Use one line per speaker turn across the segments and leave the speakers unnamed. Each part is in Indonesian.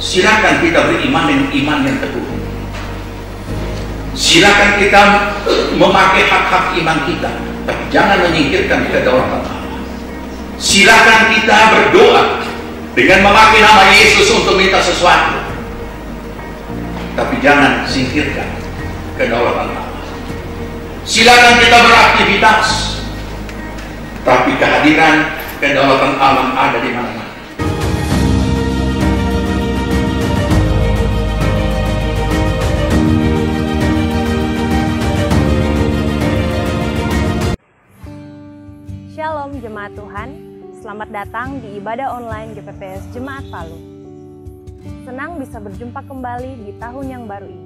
Silakan kita beriman dengan iman yang teguh. Silakan kita memakai hak-hak iman kita, tapi jangan menyingkirkan kedaulatan Allah. Silakan kita berdoa dengan memakai nama Yesus untuk minta sesuatu, tapi jangan singkirkan kedaulatan Allah. Silakan kita beraktivitas, tapi kehadiran kedaulatan Allah ada di mana-mana.
Shalom Jemaat Tuhan, selamat datang di ibadah online GPPS Jemaat Palu. Senang bisa berjumpa kembali di tahun yang baru ini.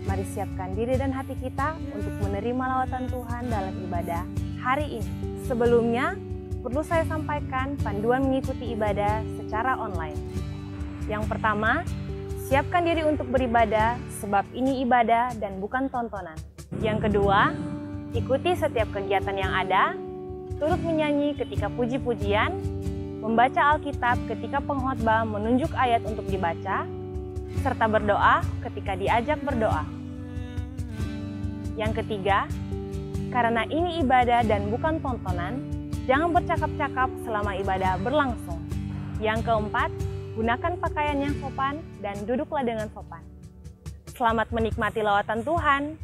Mari siapkan diri dan hati kita untuk menerima lawatan Tuhan dalam ibadah hari ini. Sebelumnya, perlu saya sampaikan panduan mengikuti ibadah secara online. Yang pertama, siapkan diri untuk beribadah sebab ini ibadah dan bukan tontonan. Yang kedua, ikuti setiap kegiatan yang ada, turut menyanyi ketika puji-pujian, membaca Alkitab ketika pengkhotbah menunjuk ayat untuk dibaca, serta berdoa ketika diajak berdoa. Yang ketiga, karena ini ibadah dan bukan tontonan, jangan bercakap-cakap selama ibadah berlangsung. Yang keempat, gunakan pakaian yang sopan dan duduklah dengan sopan. Selamat menikmati lawatan Tuhan.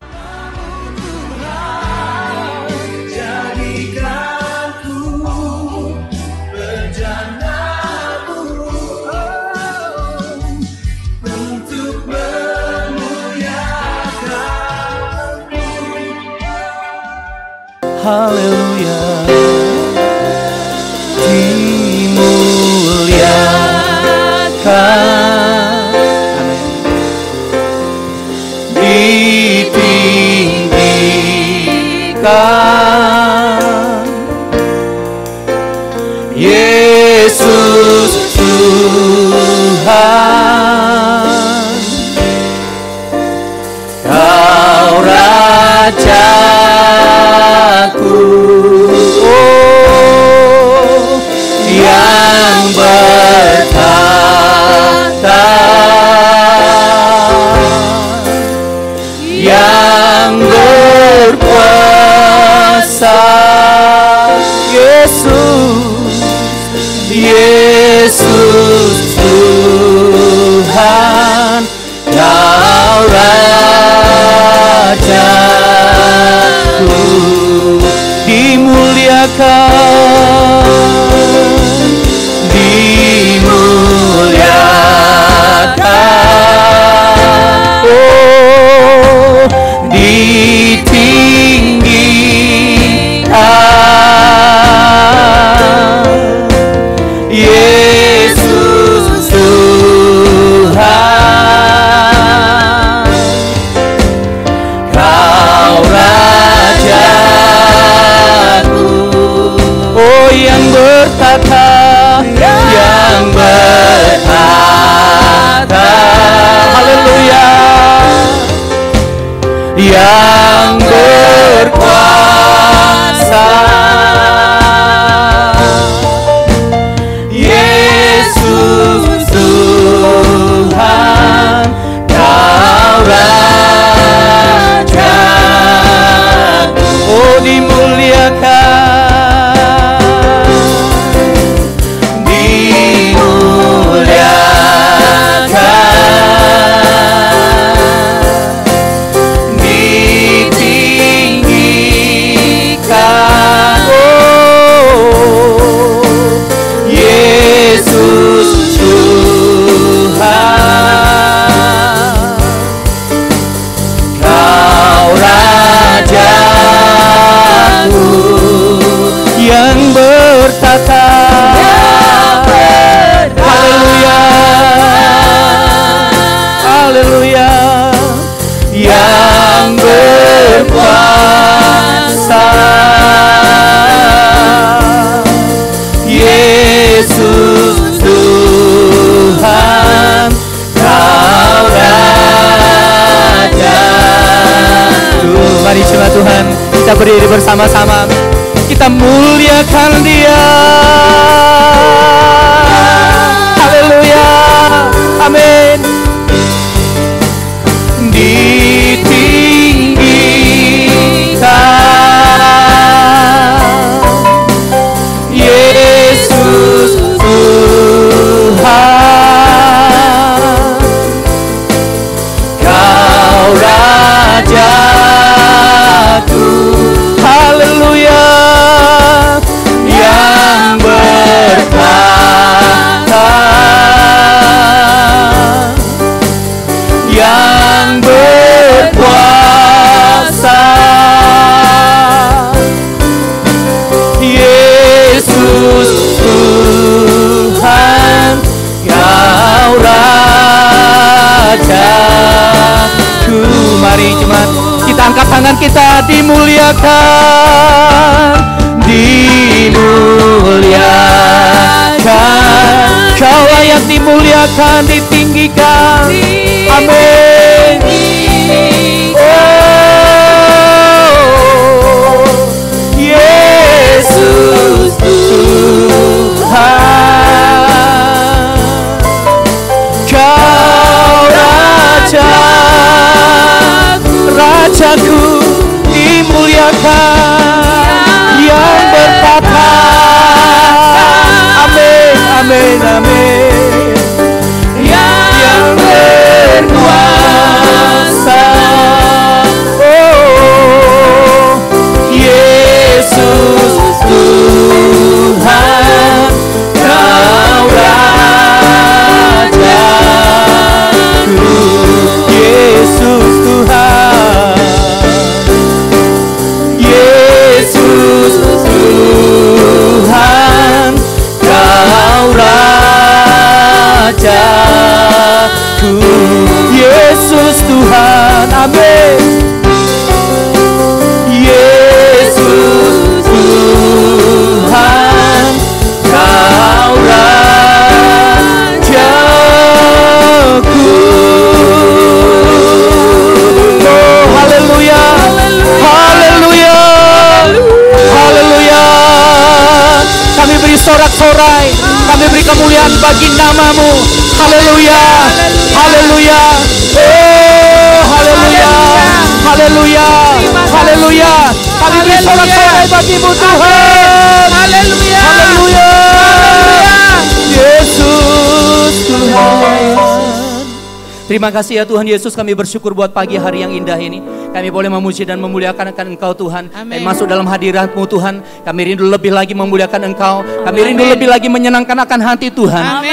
Haleluya, dimuliakan, ditinggikan, Yesus Tuhan, Kau Raja. Yang bertata, yang berkuasa, Yesus, Yesus Tuhan, Kau Rajaku, dimuliakan, dimuliakan, oh, ditinggikan, Yesus Tuhan, Kau Rajaku, oh, yang bertata, yang bertata, haleluya, yang berkuasa, Yesus Tuhan, Kau Rajaku, oh, dimuliakan, yang bertata, haleluya, haleluya, yang berkuasa, Yesus Tuhan, Kau Rajaku. Mari jemaat Tuhan, kita berdiri bersama-sama. Kita muliakan Dia. Haleluya. Amin. Rajaku. Mari jemaat, kita angkat tangan kita, dimuliakan, dimuliakan. Kau layak dimuliakan, ditinggikan. Amin. Oh, Yesus Tuhan, Kau Rajaku, dimuliakan, yang bertata. Amin, amin, amin. Yang berkuasa. Oh, Yesus Tuhan, Kau Rajaku. Yesus Tuhan, Yesus Tuhan, Kau Rajaku. Yesus Tuhan, amin. Yesus Tuhan, Kau Rajaku. Oh, haleluya, haleluya, haleluya. Kami beri sorak-sorai, kami beri kemuliaan bagi nama-Mu. Haleluya, haleluya. Oh, haleluya, haleluya, haleluya. Kami beri sorak-sorai bagi-Mu Tuhan. Haleluya, haleluya. Yesus Tuhan. Terima kasih ya Tuhan Yesus, kami bersyukur buat pagi hari yang indah ini. Kami boleh memuji dan memuliakan akan Engkau Tuhan. Kami masuk dalam hadirat-Mu Tuhan. Kami rindu lebih lagi memuliakan Engkau. Kami rindu lebih lagi menyenangkan akan hati Tuhan.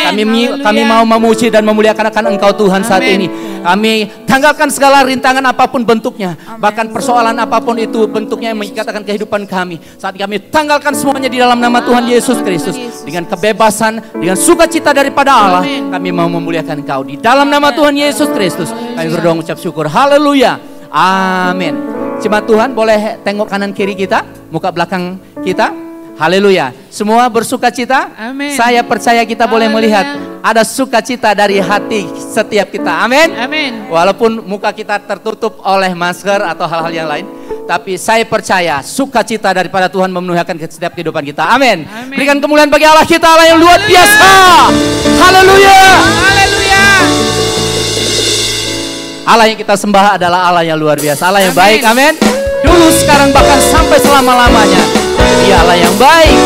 Kami mau memuji dan memuliakan akan Engkau Tuhan saat ini. Kami tanggalkan segala rintangan apapun bentuknya. Bahkan persoalan apapun itu bentuknya yang mengikatkan kehidupan kami. Saat kami tanggalkan semuanya di dalam nama Tuhan Yesus Kristus. Dengan kebebasan, dengan sukacita daripada Allah. Kami mau memuliakan Engkau. Di dalam nama Tuhan Yesus Kristus kami berdoa mengucap syukur. Haleluya. Amin. Jemaat Tuhan boleh tengok kanan kiri kita, muka belakang kita. Haleluya. Semua bersukacita. Amin. Saya percaya kita boleh melihat ada sukacita dari hati setiap kita. Amin. Amin. Walaupun muka kita tertutup oleh masker atau hal-hal yang lain, tapi saya percaya sukacita daripada Tuhan memenuhi setiap kehidupan kita. Amin. Amin. Berikan kemuliaan bagi Allah kita, Allah yang luar biasa. Haleluya. Haleluya. Allah yang kita sembah adalah Allah yang luar biasa, Allah yang baik. Amin. Dulu, sekarang, bahkan sampai selama-lamanya. Dia Allah yang baik.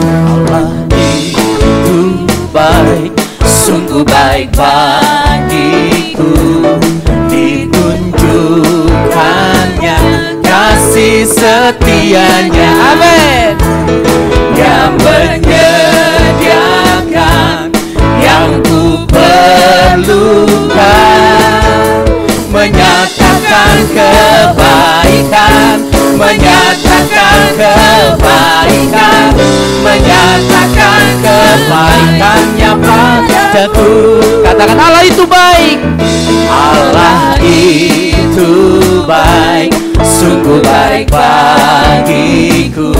Allah itu baik, sungguh baik bagiku. Ditunjukkannya kasih setianya. Amin. Yang menyediakan yang ku perlukan, menyatakan kebaikan, menyatakan kebaikan, menyatakan kebaikannya padaku. Katakan Allah itu baik. Allah itu baik, sungguh baik bagiku.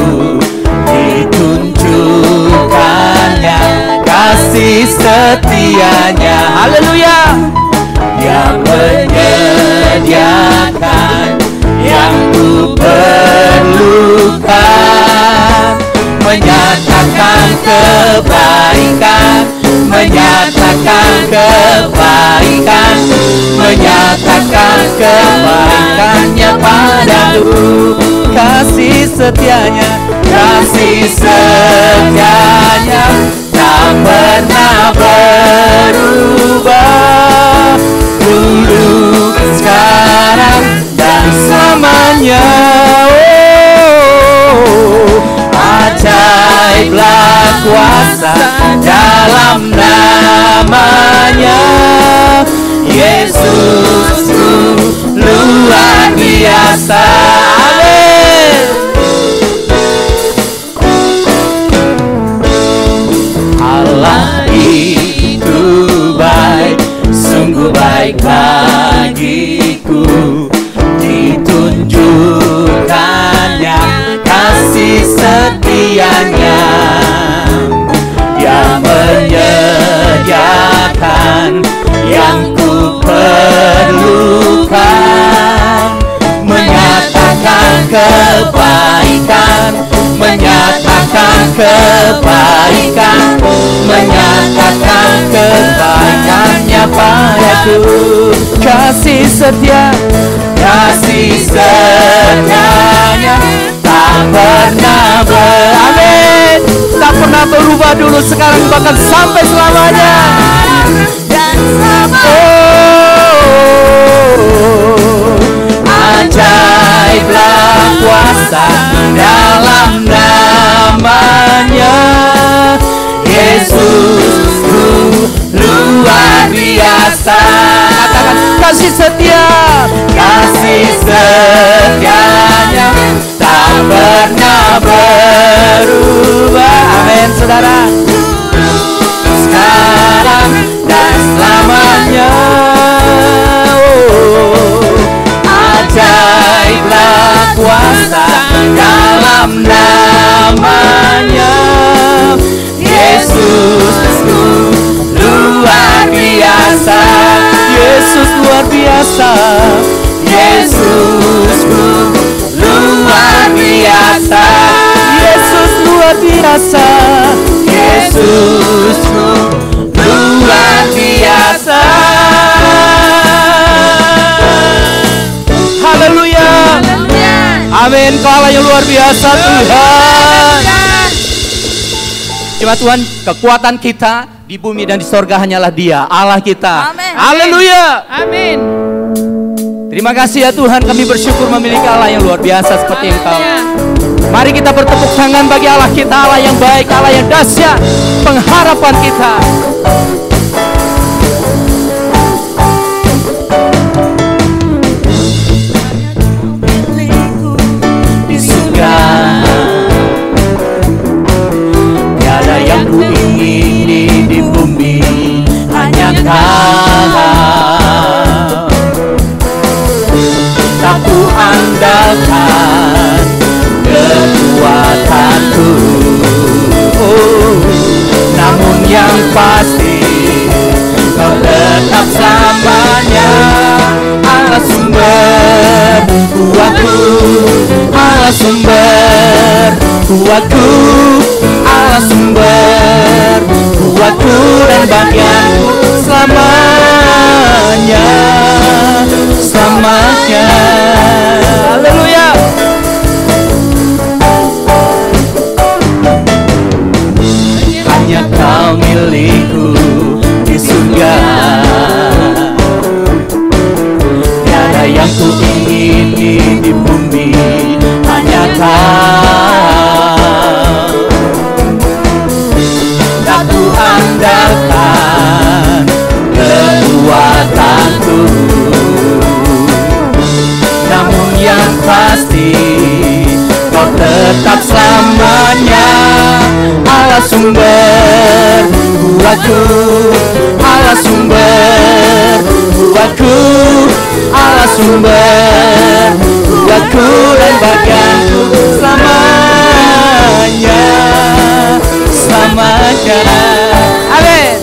Ditunjukkannya kasih setianya. Haleluya. Yang menyediakan yang ku perlukan, menyatakan kebaikan, menyatakan kebaikan, menyatakan kebaikannya padaku. Kasih setianya, kasih setianya tak pernah berubah. Dulu, sekarang, dan selamanya. Oh, ajaiblah kuasa dalam namanya. Yesus luar biasa. Amin. tunjukkannya kasih setianya yang menyediakan yang ku perlukan, menyatakan kebaikan, menyatakan kebaikan, menyatakan kebaikannya padaku. Kasih setia, kasih setianya tak pernah amin, tak pernah berubah dulu, sekarang bahkan sampai selamanya. Dan ajaiblah kuasa dalam namanya Yesus, luar biasa. Katakan kasih setia, kasih setianya tak pernah berubah. Amin saudara, sekarang dan selamanya. Ajaiblah kuasa dalam namanya Yesus, luar biasa. Yesus luar biasa, Yesus luar biasa, Yesus luar biasa, Yesus luar biasa. Haleluya, amin. Kau Allah yang luar biasa Tuhan. Cuma Tuhan, kekuatan kita di bumi dan di sorga hanyalah Dia, Allah kita. Haleluya, amin. Terima kasih ya Tuhan, kami bersyukur memiliki Allah yang luar biasa seperti Engkau. Mari kita bertepuk tangan bagi Allah kita, Allah yang baik, Allah yang dahsyat, pengharapan kita. Di surga tiada yang ku ingini, di bumi hanya Kau. Tak ku andalkan kekuatanku, namun yang pasti Kau tetap selamanya. Allah sumber kuatku, Allah sumber kuatku, Allah sumber kuatku dan bagianku selamanya, selamanya. Haleluya. Hanya Kau milikku di surga, tiada yang ku ingini di bumi, hanya Kau. Tak ku andalkan kekuatanku, namun yang pasti Kau tetap selamanya. Allah sumber kuatku, Allah sumber kuatku, Allah sumber kuatku dan bagianku selamanya, selamanya. Amin.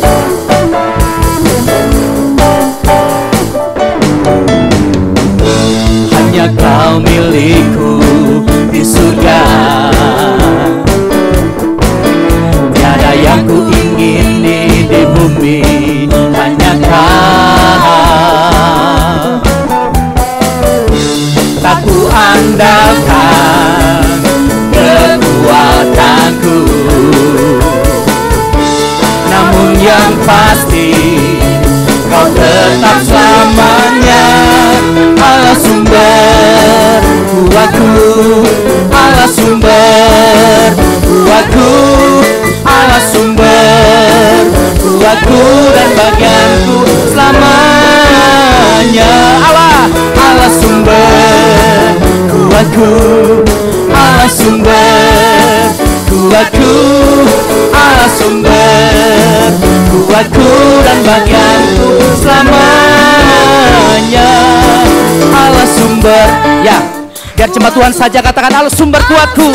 Hanya Kau milikku di surga, tiada yang ku ingini di bumi, hanya Kau. Tak ku andalkan kekuatanku, namun yang pasti Kau tetap selamanya. Allah sumber kuatku, Allah sumber kuatku, Allah sumber kuatku dan bagianku selamanya. Allah sumber kuatku, Allah sumber kuatku, Allah sumber kuatku dan bagianku selamanya. Allah sumber, ya Biar jemaat Tuhan saja katakan, Allah sumber kuatku.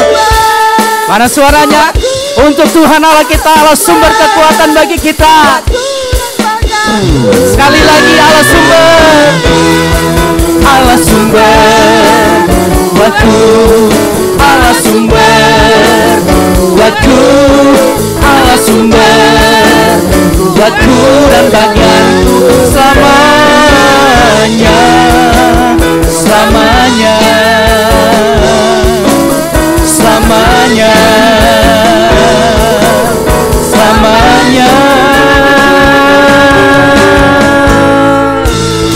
Mana suaranya? Untuk Tuhan Allah kita, Allah sumber kekuatan bagi kita. Sekali lagi, Allah sumber. Allah sumber kuatku. Allah sumber kuatku. Allah sumber kuatku dan bagianku selamanya. Selamanya. Selamanya. Selamanya.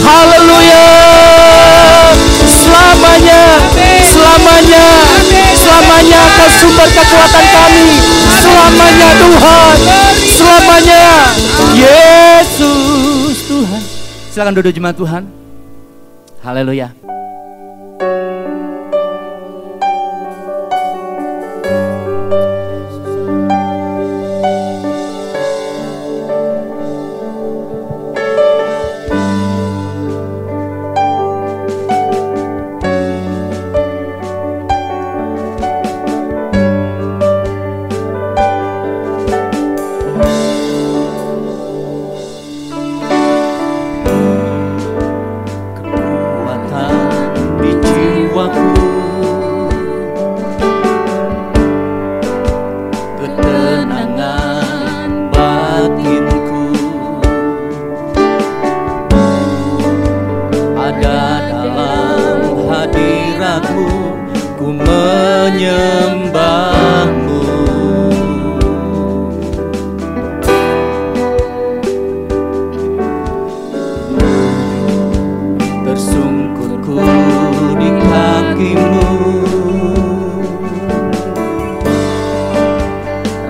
Haleluya. Selamanya. Selamanya. Selamanya Kau sumber kekuatan kami. Selamanya Tuhan. Selamanya Yesus Tuhan. Silakan duduk jemaat Tuhan. Haleluya.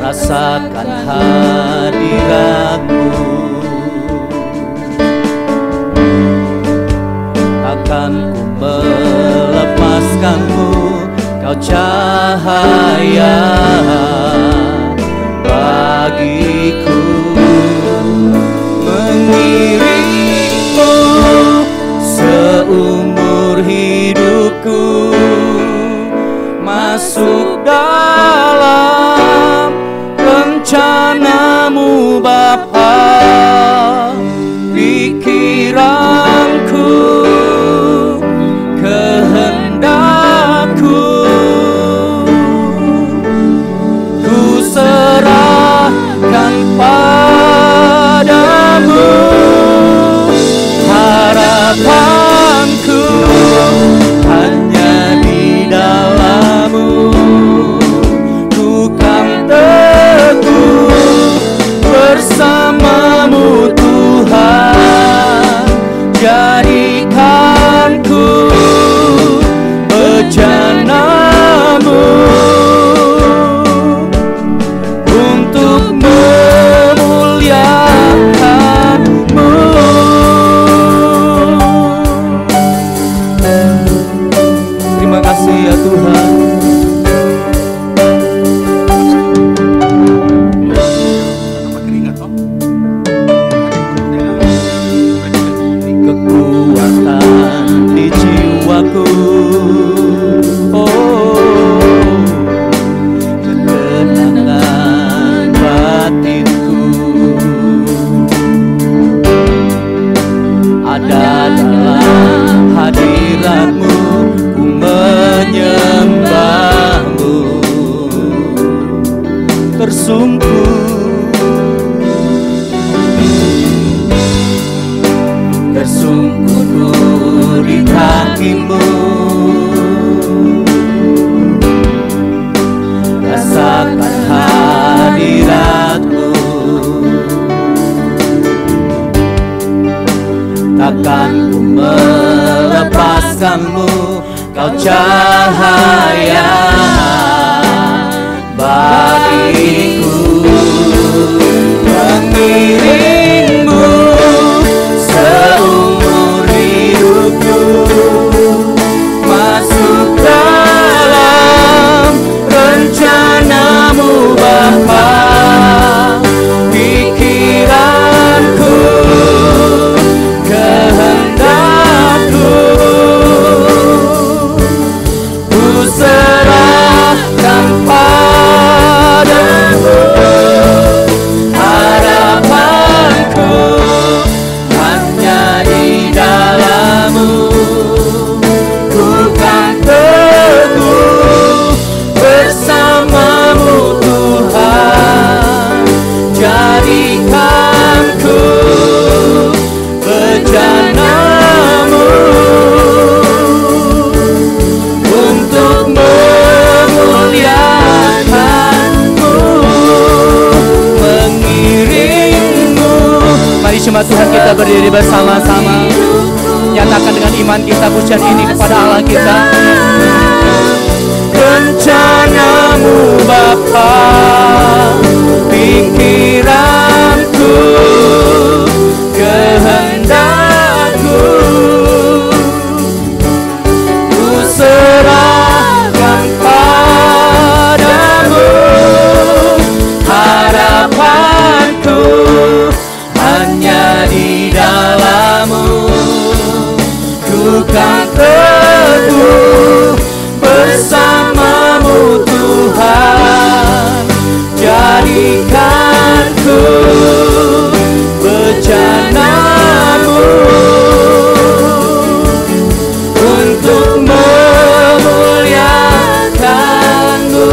Rasakan hadirat-Mu, takkan ku melepaskan-Mu, Kau cahaya bagiku. Mengiringmu seumur hidupku, masuk dalam rencana-Mu Bapa. Pikiranku, kehendakku, ku serahkan padamu. Harapanku hanya di dalam-Mu, ku kan teguh bersama-Mu Tuhan. Jadikan ku bejana-Mu untuk memuliakan-Mu. Terima kasih ya Tuhan. Kekuatan di jiwaku, oh, ketenangan batinku, ada dalam hadirat-Mu, ku menyembah-Mu, tersungkur tersungkur di kaki-Mu. Rasakan hadirat-Mu, takkan ku melepaskan-Mu, Kau cahaya bagiku. Mengiringmu seumur hidupku, masuk dalam rencana-Mu Bapa. Pikiranku, kehendakku,
berdiri bersama-sama. Nyatakan dengan iman kita pujian ini kepada Allah kita.
Rencanamu Bapa, pikiranku, kehendakku, ku serahkan padamu. Harapanku hanya di dalam-Mu, ku kan teguh bersama-Mu Tuhan. Jadikan ku bejana-Mu untuk memuliakan-Mu,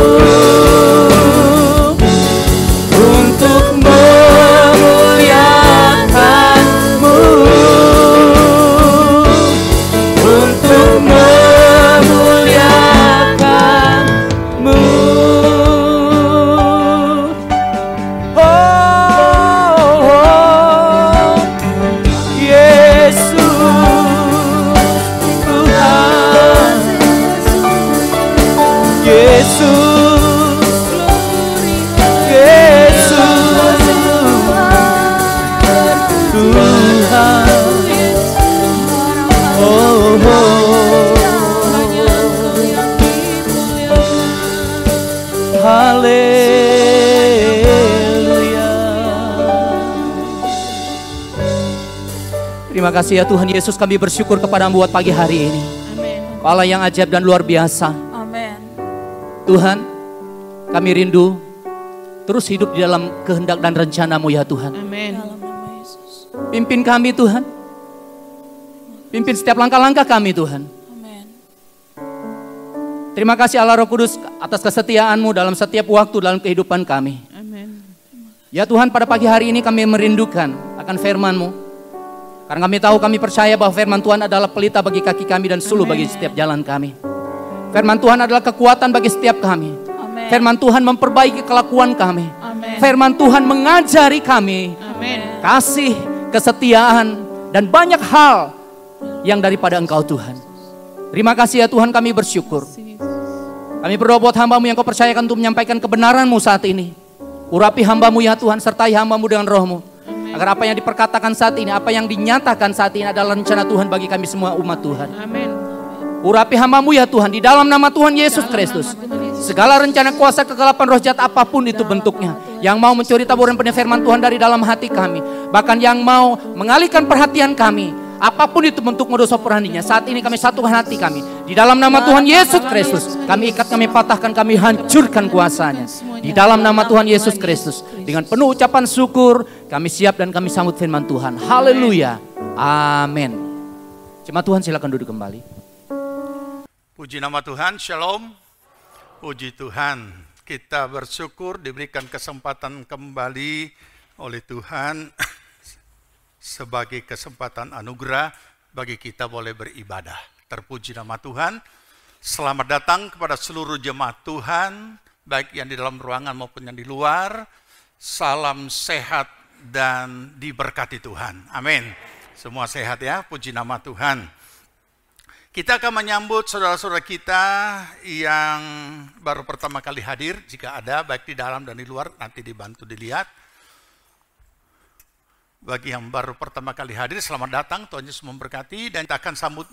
untuk memuliakan-Mu, untuk memuliakan-Mu. Oh, oh, Yesus Tuhan, Yesus, Yesus Tuhan. Oh, oh. Haleluya.
Terima kasih ya Tuhan Yesus, kami bersyukur kepada-Mu buat pagi hari ini. Allah yang ajaib dan luar biasa. Tuhan, kami rindu terus hidup di dalam kehendak dan rencana-Mu ya Tuhan. Pimpin kami Tuhan. Pimpin setiap langkah-langkah kami Tuhan. Terima kasih Allah Roh Kudus atas kesetiaan-Mu dalam setiap waktu dalam kehidupan kami. Ya Tuhan, pada pagi hari ini kami merindukan akan firman-Mu. Karena kami tahu, kami percaya bahwa firman Tuhan adalah pelita bagi kaki kami dan suluh bagi setiap jalan kami. Firman Tuhan adalah kekuatan bagi setiap kami. Firman Tuhan memperbaiki kelakuan kami. Firman Tuhan mengajari kami kasih, kesetiaan, dan banyak hal yang daripada Engkau Tuhan. Terima kasih ya Tuhan, kami bersyukur. Kami berdoa buat hamba-Mu yang Kau percayakan untuk menyampaikan kebenaran-Mu saat ini. Urapi hamba-Mu ya Tuhan, sertai hamba-Mu dengan Roh-Mu. Agar apa yang diperkatakan saat ini, apa yang dinyatakan saat ini adalah rencana Tuhan bagi kami semua umat Tuhan. Urapi hamba-Mu ya Tuhan, di dalam nama Tuhan Yesus Kristus. Segala rencana kuasa kegelapan roh jahat apapun itu bentuknya, yang mau mencuri taburan benih firman Tuhan dari dalam hati kami, bahkan yang mau mengalihkan perhatian kami, apapun itu bentuk modus operandinya, saat ini kami satukan hati kami di dalam nama Tuhan Yesus Kristus. Kami ikat, kami patahkan, kami hancurkan kuasanya di dalam nama Tuhan Yesus Kristus. Dengan penuh ucapan syukur kami siap dan kami sambut firman Tuhan. Haleluya, amin. Jemaat Tuhan silakan duduk kembali.
Puji nama Tuhan, shalom. Puji Tuhan, kita bersyukur diberikan kesempatan kembali oleh Tuhan sebagai kesempatan anugerah bagi kita boleh beribadah. Terpuji nama Tuhan. Selamat datang kepada seluruh jemaat Tuhan, baik yang di dalam ruangan maupun yang di luar. Salam sehat dan diberkati Tuhan. Amin. Semua sehat ya, puji nama Tuhan. Kita akan menyambut saudara-saudara kita yang baru pertama kali hadir, jika ada baik di dalam dan di luar, nanti dibantu dilihat. Bagi yang baru pertama kali hadir, selamat datang, Tuhan Yesus memberkati. Dan kita akan sambut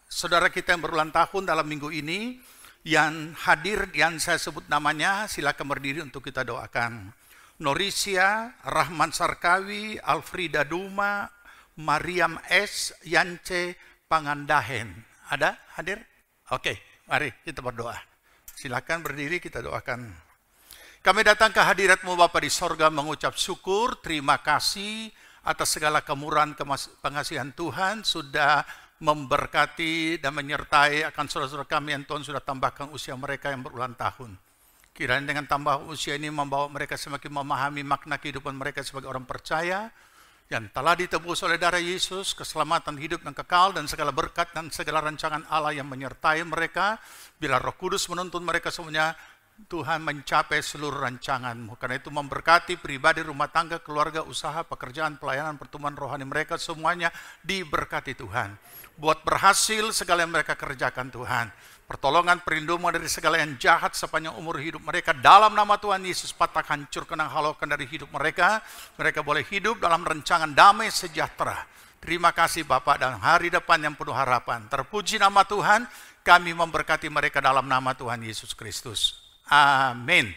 saudara kita yang berulang tahun dalam minggu ini, yang hadir, yang saya sebut namanya, silakan berdiri untuk kita doakan. Norisia, Rahman Sarkawi, Alfrida Duma, Mariam S, Yance Pangandahen. Ada hadir? Oke, mari kita berdoa. Silakan berdiri, kita doakan. Kami datang ke hadirat-Mu Bapa di sorga mengucap syukur, terima kasih atas segala kemurahan pengasihan Tuhan sudah memberkati dan menyertai akan saudara-saudara kami yang Tuhan sudah tambahkan usia mereka yang berulang tahun. Kiranya dengan tambah usia ini membawa mereka semakin memahami makna kehidupan mereka sebagai orang percaya yang telah ditebus oleh darah Yesus, keselamatan hidup yang kekal dan segala berkat dan segala rancangan Allah yang menyertai mereka. Bila Roh Kudus menuntun mereka semuanya
Tuhan mencapai seluruh rancangan-Mu. Karena itu memberkati pribadi, rumah tangga, keluarga, usaha, pekerjaan, pelayanan, pertumbuhan rohani mereka, semuanya diberkati Tuhan. Buat berhasil segala yang mereka kerjakan Tuhan. Pertolongan, perlindungan dari segala yang jahat sepanjang umur hidup mereka. Dalam nama Tuhan Yesus, patah, hancurkan, halaukan dari hidup mereka. Mereka boleh hidup dalam rancangan damai sejahtera. Terima kasih Bapak, dan hari depan yang penuh harapan. Terpuji nama Tuhan, kami memberkati mereka dalam nama Tuhan Yesus Kristus. Amin.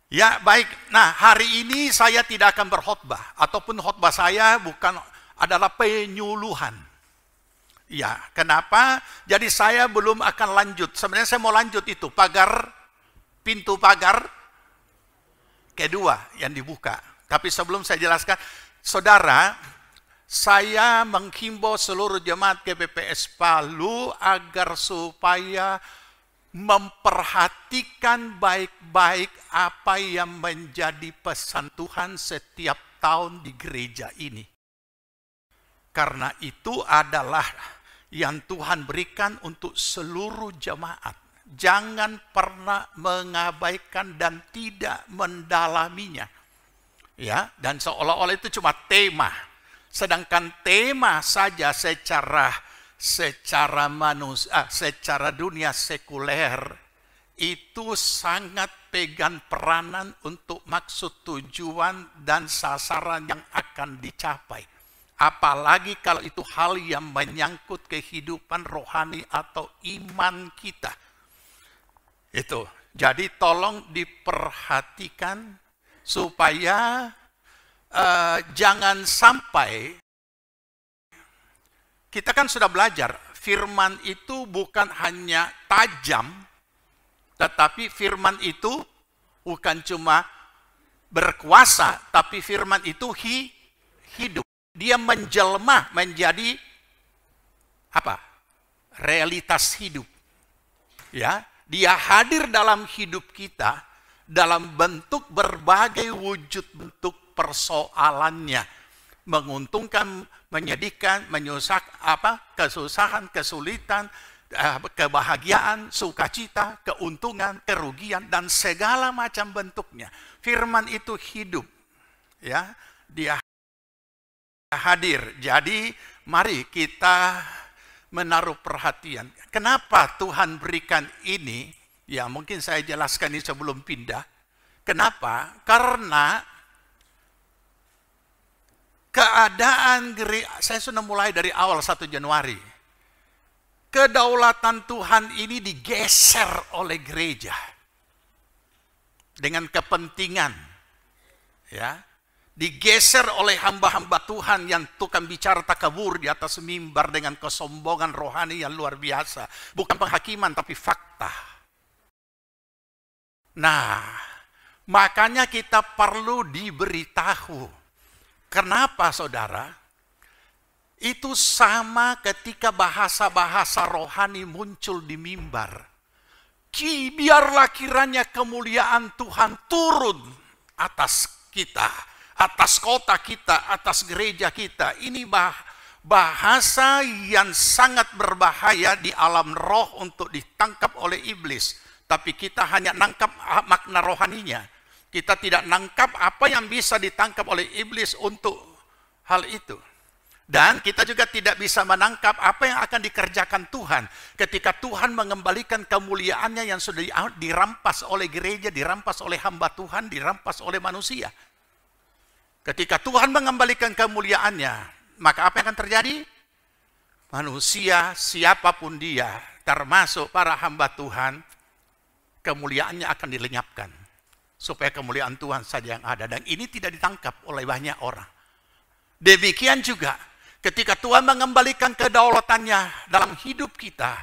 Ya, baik. Nah, hari ini saya tidak akan berkhotbah, ataupun khotbah saya bukan adalah penyuluhan. Ya, kenapa? Jadi saya belum akan lanjut. Sebenarnya saya mau lanjut itu pintu pagar kedua yang dibuka. Tapi sebelum saya jelaskan, saudara, saya menghimbau seluruh jemaat GPPS Palu agar supaya memperhatikan baik-baik apa yang menjadi pesan Tuhan setiap tahun di gereja ini. Karena itu adalah yang Tuhan berikan untuk seluruh jemaat. Jangan pernah mengabaikan dan tidak mendalaminya. Ya, dan seolah-olah itu cuma tema. Sedangkan tema saja secara dunia sekuler itu sangat pegang peranan untuk maksud, tujuan, dan sasaran yang akan dicapai. Apalagi kalau itu hal yang menyangkut kehidupan rohani atau iman kita. Itu. Jadi tolong diperhatikan supaya jangan sampai. Kita kan sudah belajar, firman itu bukan hanya tajam, tetapi firman itu bukan cuma berkuasa, tapi firman itu hidup. Dia menjelma menjadi apa? Realitas hidup. Ya, dia hadir dalam hidup kita dalam bentuk berbagai wujud bentuk persoalannya. Menguntungkan, menyedihkan, kesusahan, kesulitan, kebahagiaan, sukacita, keuntungan, kerugian, dan segala macam bentuknya. Firman itu hidup. Ya, dia hadir. Jadi mari kita menaruh perhatian. Kenapa Tuhan berikan ini? Ya, mungkin saya jelaskan ini sebelum pindah. Kenapa? Karena keadaan saya sudah mulai dari awal 1 Januari. Kedaulatan Tuhan ini digeser oleh gereja dengan kepentingan, ya, digeser oleh hamba-hamba Tuhan yang tukang bicara takabur di atas mimbar dengan kesombongan rohani yang luar biasa. Bukan penghakiman tapi fakta. Nah, makanya kita perlu diberitahu. Kenapa saudara? Itu sama ketika bahasa-bahasa rohani muncul di mimbar. Biarlah kiranya kemuliaan Tuhan turun atas kita, atas kota kita, atas gereja kita. Ini bahasa yang sangat berbahaya di alam roh untuk ditangkap oleh iblis. Tapi kita hanya nangkap makna rohaninya. Kita tidak nangkap apa yang bisa ditangkap oleh iblis untuk hal itu. Dan kita juga tidak bisa menangkap apa yang akan dikerjakan Tuhan. Ketika Tuhan mengembalikan kemuliaannya yang sudah dirampas oleh gereja, dirampas oleh hamba Tuhan, dirampas oleh manusia. Ketika Tuhan mengembalikan kemuliaannya, maka apa yang akan terjadi? Manusia, siapapun dia, termasuk para hamba Tuhan, kemuliaannya akan dilenyapkan. Supaya kemuliaan Tuhan saja yang ada. Dan ini tidak ditangkap oleh banyak orang. Demikian juga ketika Tuhan mengembalikan kedaulatannya dalam hidup kita.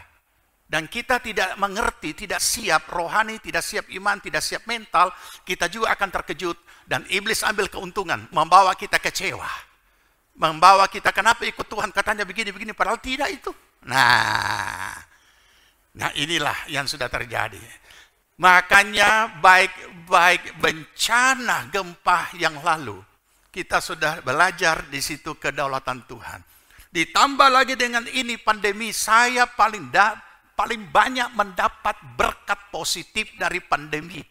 Dan kita tidak mengerti, tidak siap rohani, tidak siap iman, tidak siap mental. Kita juga akan terkejut. Dan iblis ambil keuntungan. Membawa kita kecewa. Membawa kita, kenapa ikut Tuhan? Katanya begini-begini, padahal tidak itu. Nah inilah yang sudah terjadi. Makanya baik bencana gempa yang lalu, kita sudah belajar di situ kedaulatan Tuhan. Ditambah lagi dengan ini pandemi, saya paling paling banyak mendapat berkat positif dari pandemi.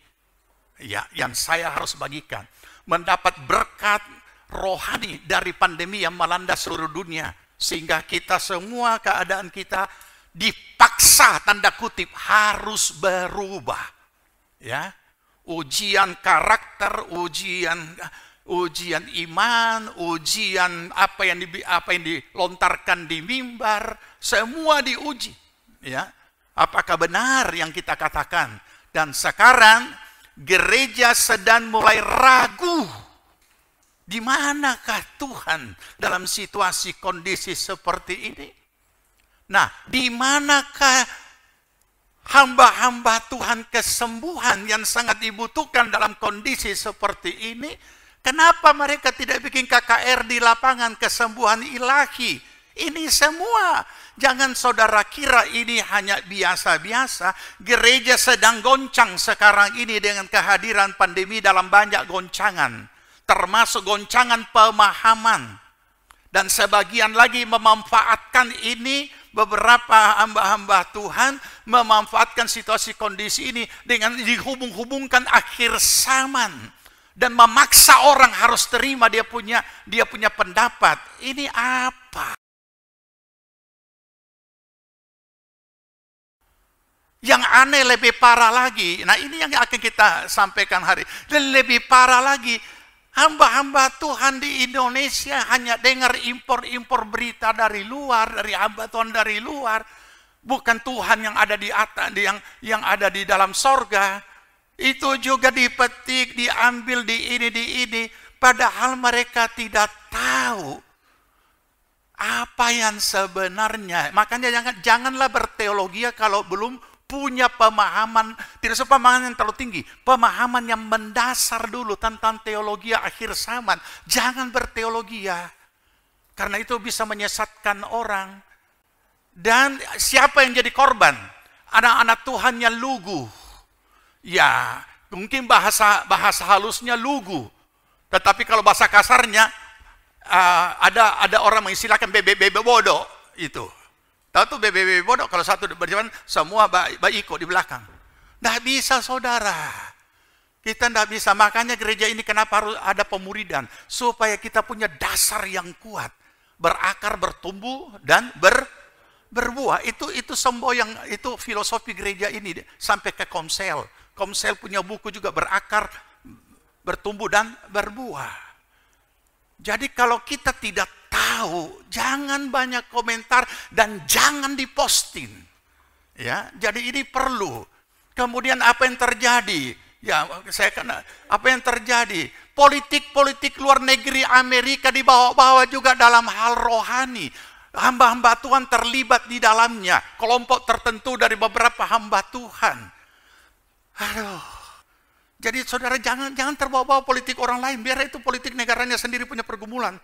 Ya, yang saya harus bagikan. Mendapat berkat rohani dari pandemi yang melanda seluruh dunia. Sehingga kita semua, keadaan kita dipaksa, tanda kutip, harus berubah. Ya, ujian karakter, ujian iman, ujian apa yang dilontarkan di mimbar, semua diuji. Ya, apakah benar yang kita katakan? Dan sekarang gereja sedang mulai ragu. Di manakah Tuhan dalam situasi kondisi seperti ini? Nah, di manakah hamba-hamba Tuhan kesembuhan yang sangat dibutuhkan dalam kondisi seperti ini? Kenapa mereka tidak bikin KKR di lapangan kesembuhan ilahi? Ini semua, jangan saudara kira ini hanya biasa-biasa. Gereja sedang goncang sekarang ini dengan kehadiran pandemi dalam banyak goncangan. Termasuk goncangan pemahaman. Dan sebagian lagi memanfaatkan ini, beberapa hamba-hamba Tuhan memanfaatkan situasi kondisi ini dengan dihubung-hubungkan akhir zaman. Dan memaksa orang harus terima dia punya pendapat. Ini apa? Yang aneh lebih parah lagi. Nah, ini yang akan kita sampaikan hari. Dan lebih parah lagi, hamba-hamba Tuhan di Indonesia hanya dengar impor-impor berita dari luar, dari hamba Tuhan dari luar. Bukan Tuhan yang ada di atas, yang ada di dalam sorga. Itu juga dipetik, diambil di ini. Padahal mereka tidak tahu apa yang sebenarnya. Makanya janganlah berteologi kalau belum punya pemahaman, tidak pemahaman yang terlalu tinggi, pemahaman yang mendasar dulu tentang teologi akhir zaman. Jangan berteologi, karena itu bisa menyesatkan orang. Dan siapa yang jadi korban? Anak-anak Tuhan yang lugu. Ya, mungkin bahasa halusnya lugu. Tetapi kalau bahasa kasarnya, ada orang mengistilahkan bebe bodoh itu. Tahu tuh bebe bodoh, kalau satu berjalan, semua baiko di belakang. Nggak bisa, saudara. Kita nggak bisa. Makanya gereja ini kenapa harus ada pemuridan? Supaya kita punya dasar yang kuat. Berakar, bertumbuh, dan berbuah. Itu semboyan, itu filosofi gereja ini. Sampai ke Komsel. Komsel punya buku juga, berakar, bertumbuh, dan berbuah. Jadi kalau kita tidak tahu, jangan banyak komentar dan jangan diposting. Ya, jadi ini perlu. Kemudian apa yang terjadi? Ya, apa yang terjadi? Politik luar negeri Amerika dibawa-bawa juga dalam hal rohani. Hamba-hamba Tuhan terlibat di dalamnya. Kelompok tertentu dari beberapa hamba Tuhan. Aduh. Jadi saudara jangan terbawa-bawa politik orang lain, biar itu politik negaranya sendiri punya pergumulan.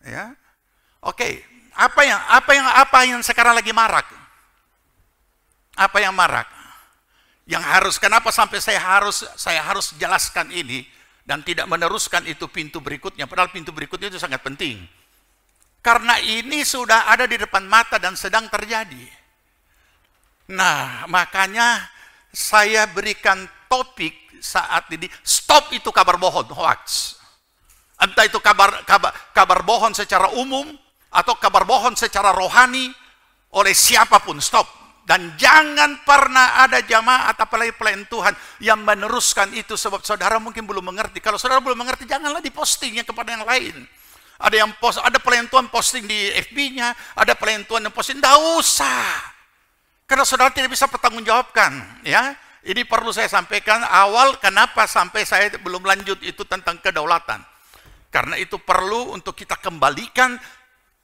Ya. Oke, apa yang sekarang lagi marak? Apa yang marak? Kenapa sampai saya harus jelaskan ini dan tidak meneruskan itu pintu berikutnya, padahal pintu berikutnya itu sangat penting. Karena ini sudah ada di depan mata dan sedang terjadi. Nah, makanya saya berikan topik saat ini, stop itu kabar bohong, hoax. Entah itu kabar bohong secara umum atau kabar bohong secara rohani oleh siapapun, stop. Dan jangan pernah ada jamaat apalagi pelayan Tuhan yang meneruskan itu, sebab saudara mungkin belum mengerti. Kalau saudara belum mengerti, janganlah dipostingnya kepada yang lain. Ada pelayan Tuhan posting di FB-nya, ada pelayan Tuhan yang posting, tidak usah. Karena saudara tidak bisa pertanggungjawabkan, ya. Ini perlu saya sampaikan awal kenapa sampai saya belum lanjut itu tentang kedaulatan. Karena itu perlu untuk kita kembalikan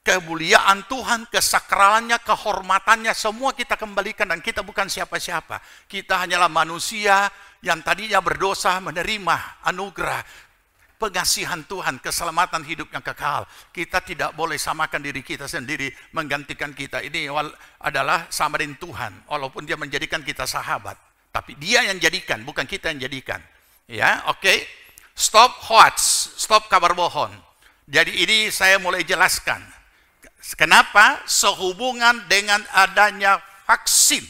kemuliaan Tuhan, kesakralannya, kehormatannya, semua kita kembalikan dan kita bukan siapa-siapa. Kita hanyalah manusia yang tadinya berdosa menerima anugerah, pengasihan Tuhan, keselamatan hidup yang kekal. Kita tidak boleh samakan diri kita sendiri, menggantikan kita. Ini adalah sama dengan Tuhan, walaupun dia menjadikan kita sahabat. Tapi dia yang jadikan, bukan kita yang jadikan. Ya, oke. Stop hoax, stop kabar bohong. Jadi ini saya mulai jelaskan. Kenapa? Sehubungan dengan adanya vaksin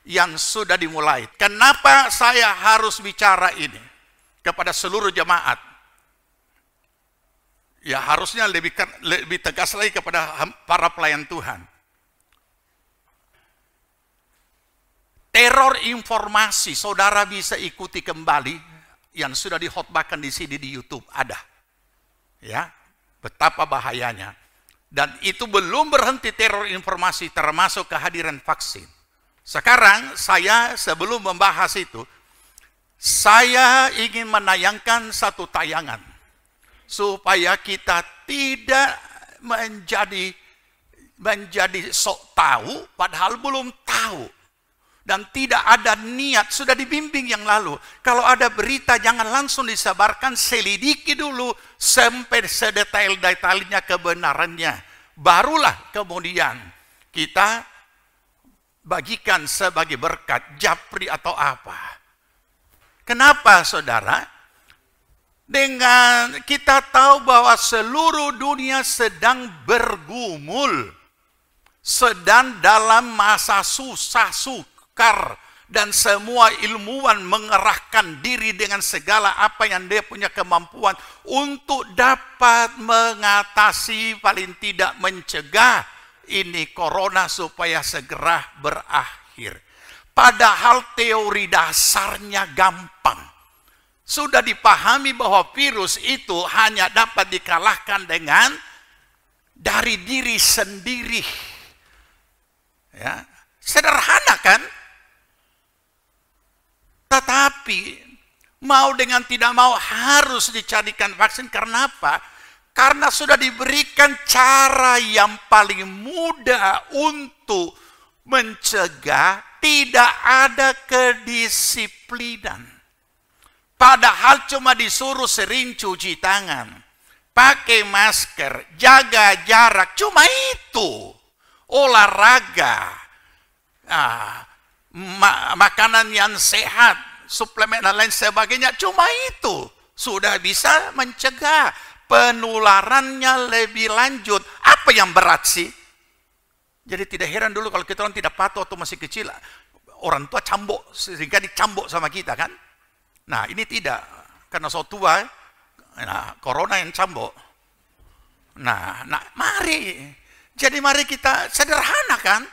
yang sudah dimulai. Kenapa saya harus bicara ini kepada seluruh jemaat? Ya harusnya lebih tegas lagi kepada para pelayan Tuhan. Teror informasi, saudara bisa ikuti kembali yang sudah dikhotbahkan di sini di YouTube, ada. Ya, betapa bahayanya. Dan itu belum berhenti teror informasi termasuk kehadiran vaksin. Sekarang saya sebelum membahas itu, saya ingin menayangkan satu tayangan supaya kita tidak menjadi sok tahu padahal belum tahu. Dan tidak ada niat, sudah dibimbing yang lalu. Kalau ada berita jangan langsung disebarkan, selidiki dulu sampai sedetail-detailnya kebenarannya. Barulah kemudian kita bagikan sebagai berkat, japri atau apa. Kenapa saudara? Dengan kita tahu bahwa seluruh dunia sedang bergumul. Sedang dalam masa susah sukar. Dan semua ilmuwan mengerahkan diri dengan segala apa yang dia punya kemampuan untuk dapat mengatasi, paling tidak mencegah ini corona supaya segera berakhir. Padahal teori dasarnya gampang. Sudah dipahami bahwa virus itu hanya dapat dikalahkan dengan dari diri sendiri. Ya, sederhana kan? Tetapi mau dengan tidak mau harus dicarikan vaksin. Karena apa? Karena sudah diberikan cara yang paling mudah untuk mencegah, tidak ada kedisiplinan. Padahal cuma disuruh sering cuci tangan, pakai masker, jaga jarak, cuma itu. Olahraga, makanan yang sehat, suplemen dan lain sebagainya, cuma itu sudah bisa mencegah penularannya lebih lanjut. Apa yang berat sih? Jadi tidak heran dulu kalau kita orang tidak patuh atau masih kecil, orang tua cambuk, sehingga dicambuk sama kita kan. Nah ini tidak, karena so tua, nah corona yang cambuk. Nah mari, jadi mari kita sederhana kan.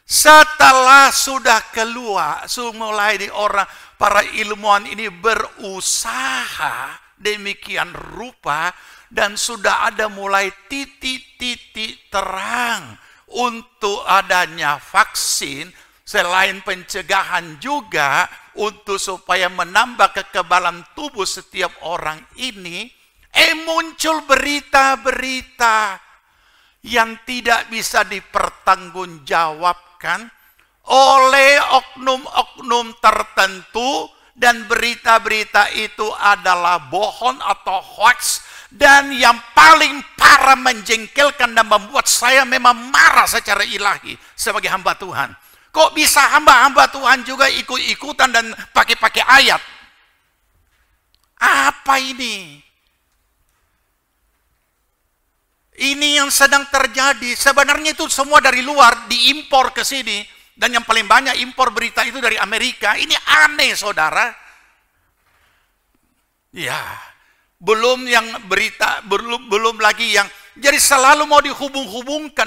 Setelah sudah keluar, mulai di orang para ilmuwan ini berusaha demikian rupa dan sudah ada mulai titik-titik terang untuk adanya vaksin selain pencegahan juga untuk supaya menambah kekebalan tubuh setiap orang ini. Muncul berita-berita yang tidak bisa dipertanggungjawabkan oleh oknum-oknum tertentu, dan berita-berita itu adalah bohong atau hoax, dan yang paling parah menjengkelkan dan membuat saya memang marah secara ilahi sebagai hamba Tuhan. Kok bisa hamba-hamba Tuhan juga ikut-ikutan dan pakai-pakai ayat? Apa ini? Ini yang sedang terjadi. Sebenarnya itu semua dari luar, diimpor ke sini. Dan yang paling banyak impor berita itu dari Amerika. Ini aneh saudara. Ya, belum yang berita, belum lagi yang, jadi selalu mau dihubung-hubungkan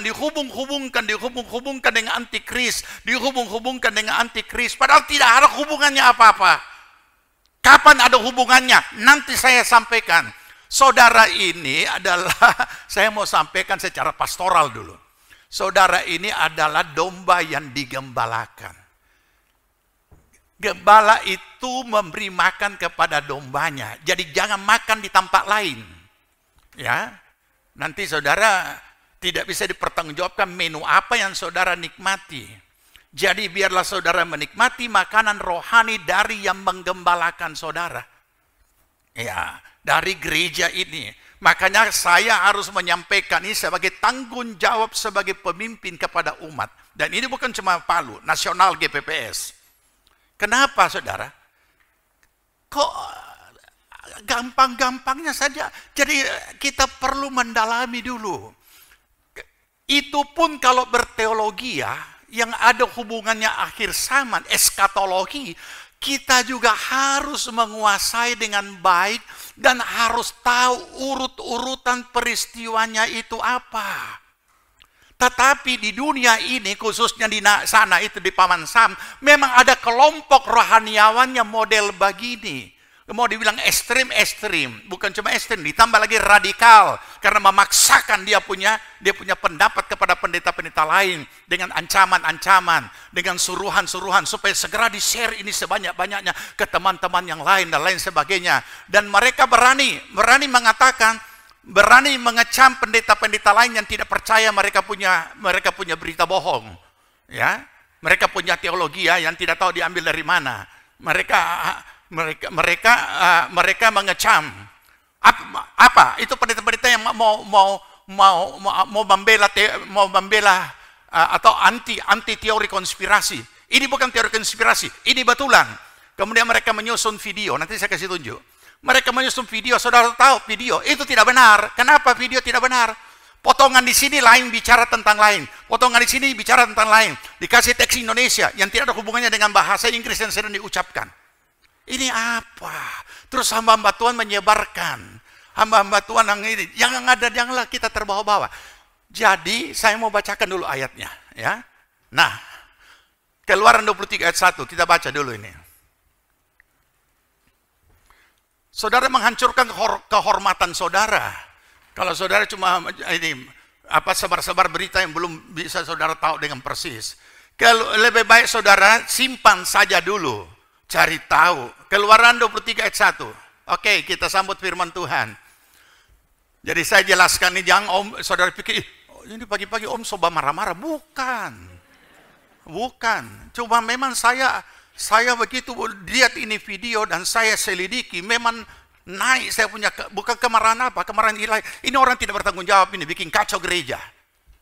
dengan antikris, dihubung-hubungkan dengan antikris. Padahal tidak ada hubungannya apa-apa. Kapan ada hubungannya? Nanti saya sampaikan. Saudara ini adalah, saya mau sampaikan secara pastoral dulu. Saudara ini adalah domba yang digembalakan. Gembala itu memberi makan kepada dombanya. Jadi jangan makan di tempat lain. Ya, nanti saudara tidak bisa dipertanggungjawabkan menu apa yang saudara nikmati. Jadi biarlah saudara menikmati makanan rohani dari yang menggembalakan saudara. Ya, dari gereja ini. Makanya saya harus menyampaikan ini sebagai tanggung jawab sebagai pemimpin kepada umat. Dan ini bukan cuma Palu, nasional GPPS. Kenapa saudara? Kok gampang-gampangnya saja? Jadi kita perlu mendalami dulu. Itu pun kalau berteologi yang ada hubungannya akhir zaman, eskatologi, kita juga harus menguasai dengan baik dan harus tahu urut-urutan peristiwanya itu apa. Tetapi di dunia ini, khususnya di sana itu di Paman Sam, memang ada kelompok rohaniawan yang model begini. Mau dibilang ekstrim, bukan cuma ekstrim, ditambah lagi radikal karena memaksakan dia punya pendapat kepada pendeta-pendeta lain dengan ancaman-ancaman, dengan suruhan-suruhan supaya segera di-share ini sebanyak-banyaknya ke teman-teman yang lain dan lain sebagainya. Dan mereka berani mengatakan, berani mengecam pendeta-pendeta lain yang tidak percaya mereka punya berita bohong, ya. Mereka punya teologi yang tidak tahu diambil dari mana. Mereka mengecam apa itu pendeta-pendeta yang mau membela atau anti teori konspirasi. Ini bukan teori konspirasi, ini betulan. Kemudian mereka menyusun video, nanti saya kasih tunjuk. Mereka menyusun video, saudara tahu video itu tidak benar. Kenapa video tidak benar? Potongan di sini lain bicara tentang lain, potongan di sini bicara tentang lain. Dikasih teks Indonesia yang tidak ada hubungannya dengan bahasa Inggris yang sedang diucapkan. Ini apa? Terus hamba-hamba Tuhan menyebarkan. Hamba-hamba Tuhan yang ini. Janganlah kita terbawa-bawa. Jadi, saya mau bacakan dulu ayatnya. Ya. Nah, Keluaran 23 ayat 1. Kita baca dulu ini. Saudara menghancurkan kehormatan saudara. Kalau saudara cuma sebar-sebar berita yang belum bisa saudara tahu dengan persis. Kalau lebih baik saudara simpan saja dulu. Cari tahu. Keluaran 23 ayat 1. Oke, kita sambut firman Tuhan. Jadi saya jelaskan ini, jangan om, saudara pikir, ini pagi-pagi om soba marah-marah. Bukan. Cuma memang saya begitu lihat ini video dan saya selidiki, memang naik saya punya, bukan kemarahan apa, kemarahan ilahi. Ini orang tidak bertanggung jawab ini, bikin kacau gereja.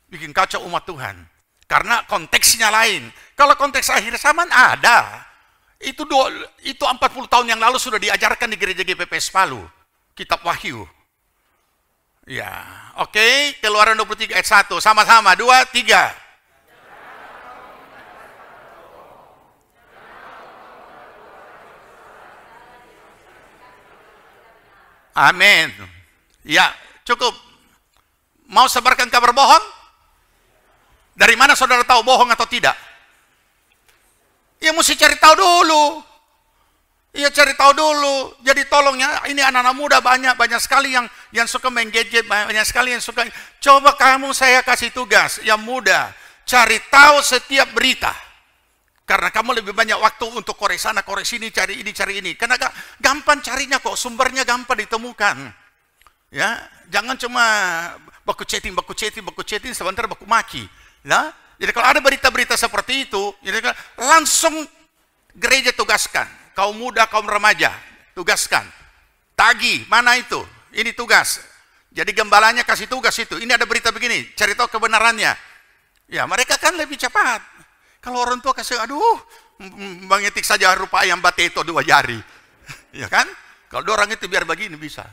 Bikin kacau umat Tuhan. Karena konteksnya lain. Kalau konteks akhir zaman ada. Itu 40 tahun yang lalu sudah diajarkan di gereja GPPS Palu. Kitab Wahyu. Ya, oke. Keluaran 23 ayat 1. Sama-sama, 2, 3. Amin. Ya, cukup. Mau sebarkan kabar bohong? Dari mana saudara tahu bohong atau tidak? Ya mesti cari tahu dulu. Iya cari tahu dulu. Jadi tolong ya, ini anak-anak muda banyak sekali yang suka main gadget, banyak sekali yang suka. Coba kamu saya kasih tugas yang muda, cari tahu setiap berita. Karena kamu lebih banyak waktu untuk korek sana, korek sini, cari ini. Karena gampang carinya kok, sumbernya gampang ditemukan. Ya, jangan cuma baku chatting, sebentar baku maki. Nah, jadi kalau ada berita-berita seperti itu, jadi langsung gereja tugaskan. Kaum muda, kaum remaja, tugaskan. Tagi, mana itu? Ini tugas. Jadi gembalanya kasih tugas itu. Ini ada berita begini, cari tahu kebenarannya. Ya, mereka kan lebih cepat. Kalau orang tua kasih, aduh, mengetik saja rupa ayam bateto 2 jari. Ya kan? Kalau orang itu biar begini bisa.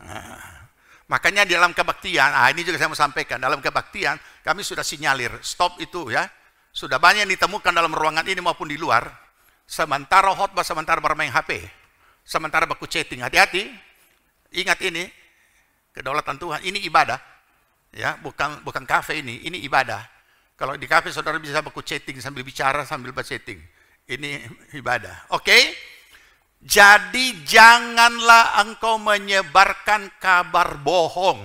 Nah. Makanya di dalam kebaktian, ini juga saya mau sampaikan, dalam kebaktian kami sudah sinyalir, stop itu ya. Sudah banyak yang ditemukan dalam ruangan ini maupun di luar. Sementara khotbah, sementara bermain HP. Sementara baku chatting, hati-hati. Ingat ini, kedaulatan Tuhan, ini ibadah. Ya, bukan kafe ini ibadah. Kalau di kafe saudara bisa baku chatting sambil bicara, sambil chatting. Ini ibadah. Oke? Jadi janganlah engkau menyebarkan kabar bohong.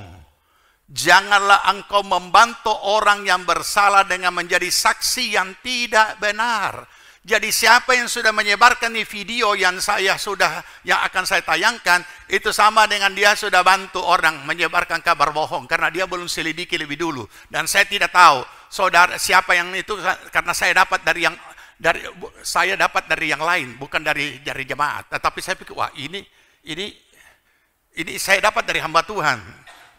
Janganlah engkau membantu orang yang bersalah dengan menjadi saksi yang tidak benar. Jadi siapa yang sudah menyebarkan ini video yang akan saya tayangkan, itu sama dengan dia sudah bantu orang menyebarkan kabar bohong karena dia belum selidiki lebih dulu. Dan saya tidak tahu saudara siapa yang itu, karena saya dapat dari yang lain, bukan dari jemaat. Tetapi saya pikir, wah ini saya dapat dari hamba Tuhan.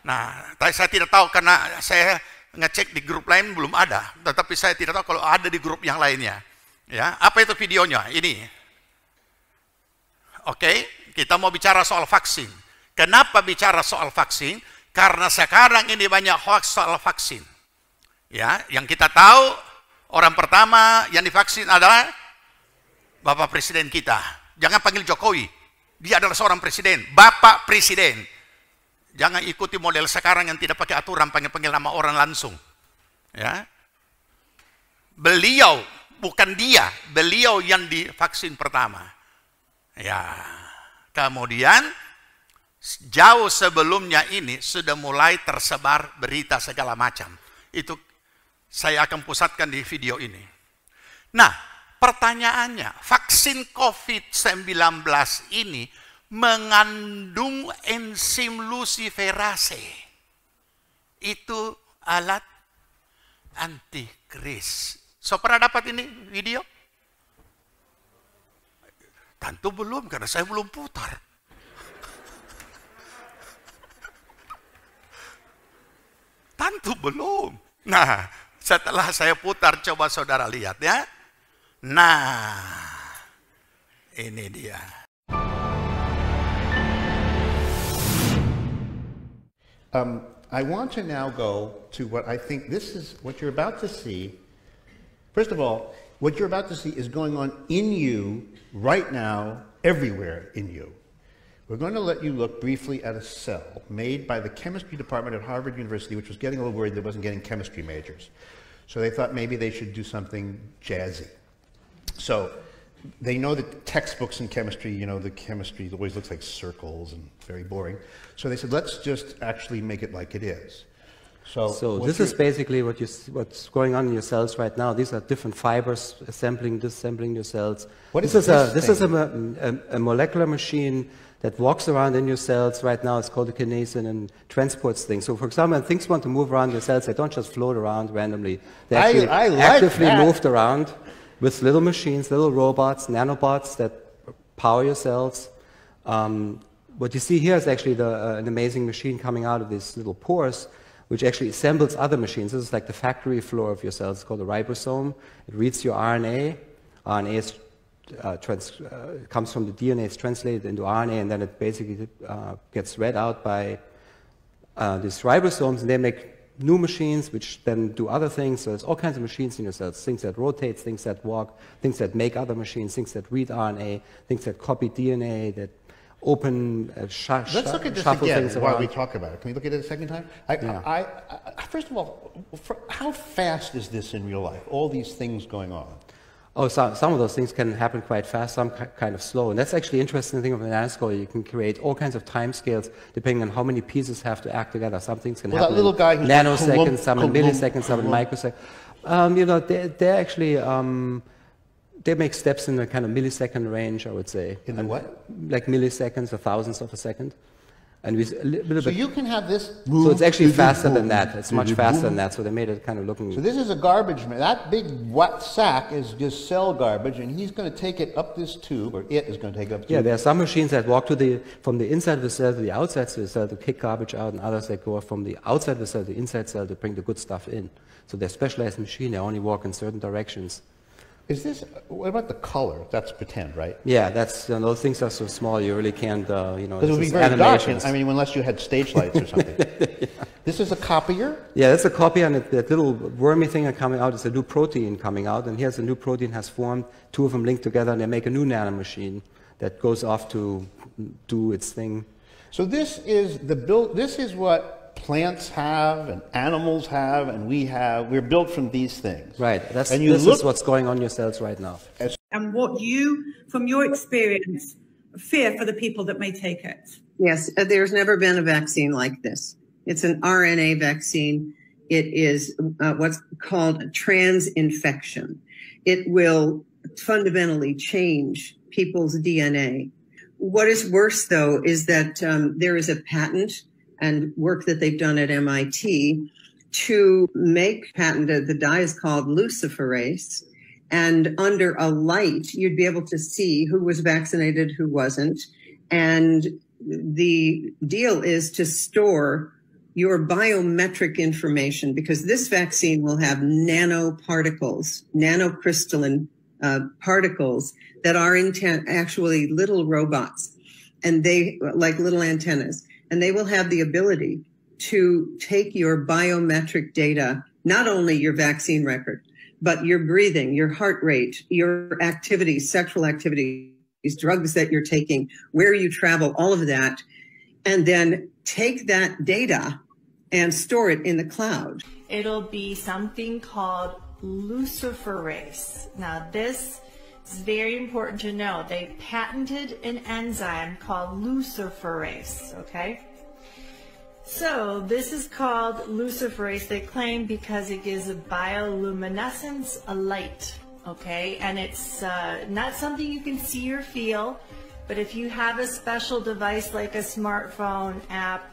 Nah, saya tidak tahu karena saya ngecek di grup lain belum ada. Tetapi saya tidak tahu kalau ada di grup yang lainnya. Ya, apa itu videonya? Ini. Oke, kita mau bicara soal vaksin. Kenapa bicara soal vaksin? Karena sekarang ini banyak hoax soal vaksin. Ya, yang kita tahu Orang pertama yang divaksin adalah Bapak Presiden kita. Jangan panggil Jokowi. Dia adalah seorang presiden, Bapak Presiden. Jangan ikuti model sekarang yang tidak pakai aturan, panggil-panggil nama orang langsung. Ya. Beliau, bukan dia, beliau yang divaksin pertama. Ya. Kemudian jauh sebelumnya ini sudah mulai tersebar berita segala macam. Itu saya akan pusatkan di video ini. Nah, pertanyaannya, vaksin COVID-19 ini mengandung enzim luciferase. Itu alat antikris. So, pernah dapat ini video? Tentu belum, karena saya belum putar. Tentu belum. Nah, setelah saya putar, coba saudara lihat ya. Nah, ini dia.
I want to now go to what I think this is what you're about to see. First of all, what you're about to see is going on in you right now, everywhere in you. We're going to let you look briefly at a cell made by the chemistry department at Harvard University, which was getting a little worried that it wasn't getting chemistry majors. So they thought maybe they should do something jazzy. So they know that textbooks in chemistry, you know, the chemistry always looks like circles and very boring. So they said, let's just actually make it like it is. So
this is basically what's going on in your cells right now. These are different fibers assembling, disassembling your cells. This is a molecular machine that walks around in your cells right now. It's called a kinesin and transports things. So for example, when things want to move around your cells, they don't just float around randomly. They actually actively moved around with little machines, little robots, nanobots that power your cells. What you see here is actually an amazing machine coming out of these little pores, which actually assembles other machines. This is like the factory floor of your cells. It's called a ribosome. It reads your RNA. RNA is comes from the DNA, it's translated into RNA, and then it basically gets read out by these ribosomes, and they make new machines which then do other things. So there's all kinds of machines in your cells, things that rotate, things that walk, things that make other machines, things that read RNA, things that copy DNA, that open,
let's look at this again while we talk about it. Can we look at it a second time? First of all, how fast is this in real life, all these things going on?
Oh, some of those things can happen quite fast, some kind of slow. And that's actually an interesting thing of the nanoscale. You can create all kinds of time scales depending on how many pieces have to act together. Some things can happen in nanoseconds, some in milliseconds, some in microseconds. You know, they're actually, they make steps in the kind of millisecond range, I would say.
In the what?
Like milliseconds or thousandths of a second. And
so you can have this move.
So it's actually faster than that. It's much faster than that. So they made it kind of looking.
So this is a garbage man. That big wet sack is just cell garbage, and he's going to take it up this tube, or it is going to take it up.
Yeah, there are some machines that walk from the inside of the cell to the outside of the cell to kick garbage out, and others that go from the outside of the cell to the inside cell to bring the good stuff in. So they're specialized machines. They only walk in certain directions.
Is this, what about the color? That's pretend, right?
Yeah, that's, you know, those things are so small you really can't, you know,
because it would be very dark, I mean, unless you had stage lights or something. Yeah. This is a copier?
Yeah, that's a copy, and that little wormy thing coming out is a new protein coming out, and here's a new protein has formed, two of them linked together, and they make a new nanomachine that goes off to do its thing.
So this is this is what plants have and animals have and we have. We're built from these things.
Right. This is what's going on in your cells right now.
And what you, from your experience, fear for the people that may take it.
Yes, there's never been a vaccine like this. It's an RNA vaccine. It is what's called a transinfection. It will fundamentally change people's DNA. What is worse, though, is that there is a patent and work that they've done at MIT to make patented, the dye is called luciferase, and under a light, you'd be able to see who was vaccinated, who wasn't. And the deal is to store your biometric information, because this vaccine will have nanoparticles, nanocrystalline particles that are actually little robots, and they like little antennas. And they will have the ability to take your biometric data, not only your vaccine record, but your breathing, your heart rate, your activities, sexual activities, drugs that you're taking, where you travel, all of that, and then take that data and store it in the cloud.
It'll be something called luciferase. Now this is very important to know. They patented an enzyme called luciferase, okay? So this is called luciferase, they claim, because it gives a bioluminescence, a light, okay? And it's not something you can see or feel, but if you have a special device like a smartphone app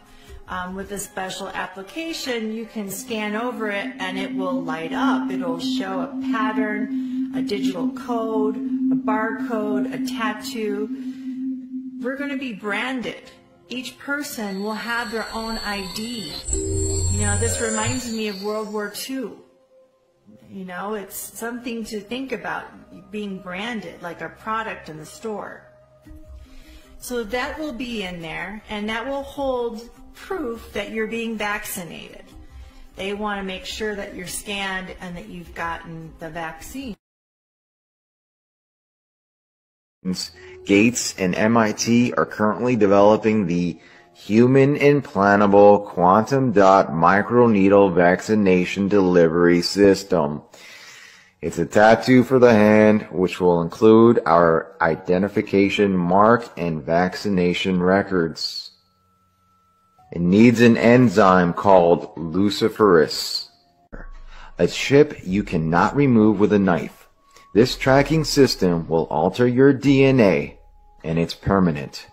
with a special application, you can scan over it and it will light up. It'll show a pattern, a digital code, a barcode, a tattoo. We're going to be branded. Each person will have their own ID. You know, this reminds me of World War II. You know, it's something to think about, being branded like a product in the store. So that will be in there, and that will hold proof that you're being vaccinated. They want to make sure that you're scanned and that you've gotten the vaccine.
Gates and MIT are currently developing the Human Implantable Quantum Dot Microneedle Vaccination Delivery System. It's a tattoo for the hand, which will include our identification mark and vaccination records. It needs an enzyme called luciferase, a chip you cannot remove with a knife. This tracking system will alter your DNA, and it's permanent.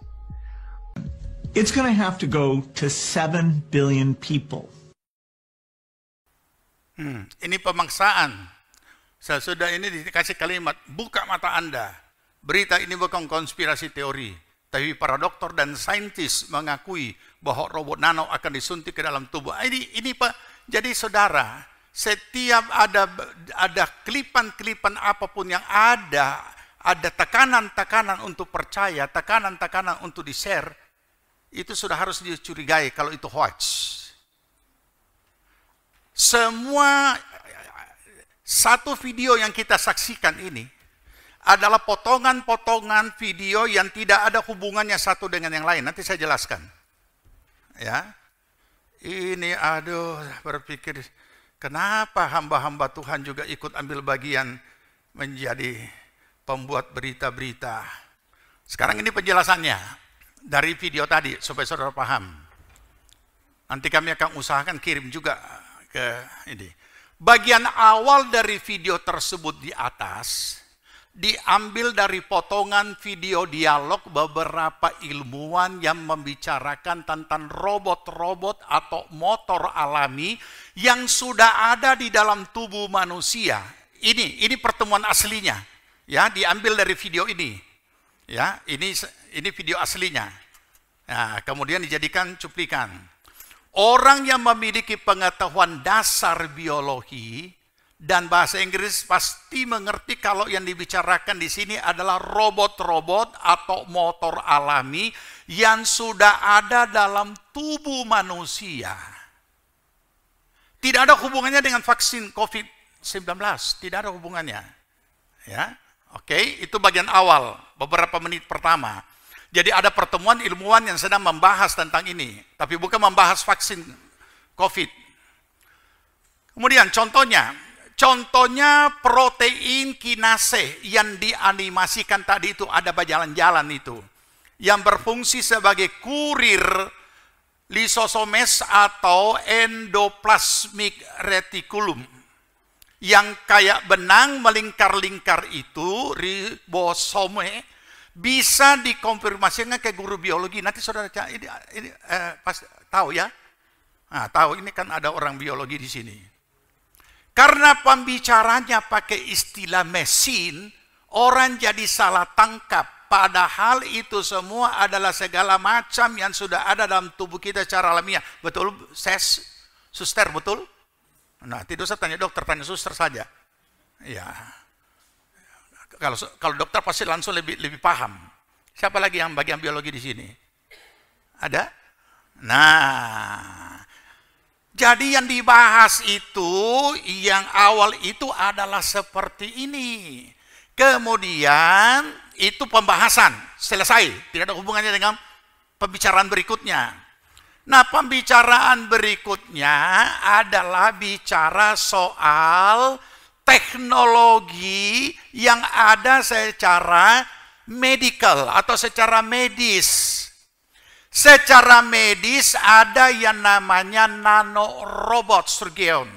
It's going to have to go to 7 billion people.
Ini pemaksaan. Sesudah ini dikasih kalimat, buka mata Anda. Berita ini bukan konspirasi teori. Tapi para dokter dan saintis mengakui bahwa robot nano akan disuntik ke dalam tubuh. Ini Pak, jadi saudara, setiap ada klipan-klipan apapun yang ada tekanan-tekanan untuk percaya, tekanan-tekanan untuk di-share, itu sudah harus dicurigai kalau itu hoax. Semua satu video yang kita saksikan ini adalah potongan-potongan video yang tidak ada hubungannya satu dengan yang lain. Nanti saya jelaskan. Ya. Ini berpikir kenapa hamba-hamba Tuhan juga ikut ambil bagian menjadi pembuat berita-berita. Sekarang ini penjelasannya dari video tadi supaya saudara paham. Nanti kami akan usahakan kirim juga ke ini. Bagian awal dari video tersebut di atas diambil dari potongan video dialog beberapa ilmuwan yang membicarakan tentang robot-robot atau motor alami yang sudah ada di dalam tubuh manusia. Ini pertemuan aslinya, ya, diambil dari video ini, ya, ini video aslinya. Nah, kemudian dijadikan cuplikan. Orang yang memiliki pengetahuan dasar biologi dan bahasa Inggris pasti mengerti kalau yang dibicarakan di sini adalah robot-robot atau motor alami yang sudah ada dalam tubuh manusia. Tidak ada hubungannya dengan vaksin COVID-19, tidak ada hubungannya. Ya, oke, itu bagian awal, beberapa menit pertama. Jadi ada pertemuan ilmuwan yang sedang membahas tentang ini, tapi bukan membahas vaksin COVID. Kemudian contohnya protein kinase yang dianimasikan tadi itu ada berjalan-jalan itu, yang berfungsi sebagai kurir lisosomes atau endoplasmic reticulum, yang kayak benang melingkar-lingkar itu ribosome. Bisa dikonfirmasikan ke guru biologi. Nanti saudara ini pas tahu ya? Nah, tahu, ini kan ada orang biologi di sini. Karena pembicaranya pakai istilah mesin, orang jadi salah tangkap. Padahal itu semua adalah segala macam yang sudah ada dalam tubuh kita secara alamiah. Betul, suster, betul? Nah, tidak usah tanya dokter, tanya suster saja. Ya. Kalau dokter pasti langsung lebih paham. Siapa lagi yang bagian biologi di sini? Ada? Nah, Jadi yang dibahas itu, yang awal itu adalah seperti ini. Kemudian itu pembahasan, selesai. Tidak ada hubungannya dengan pembicaraan berikutnya. Nah, pembicaraan berikutnya adalah bicara soal teknologi yang ada secara medical atau secara medis. Secara medis ada yang namanya nanorobot surgeon,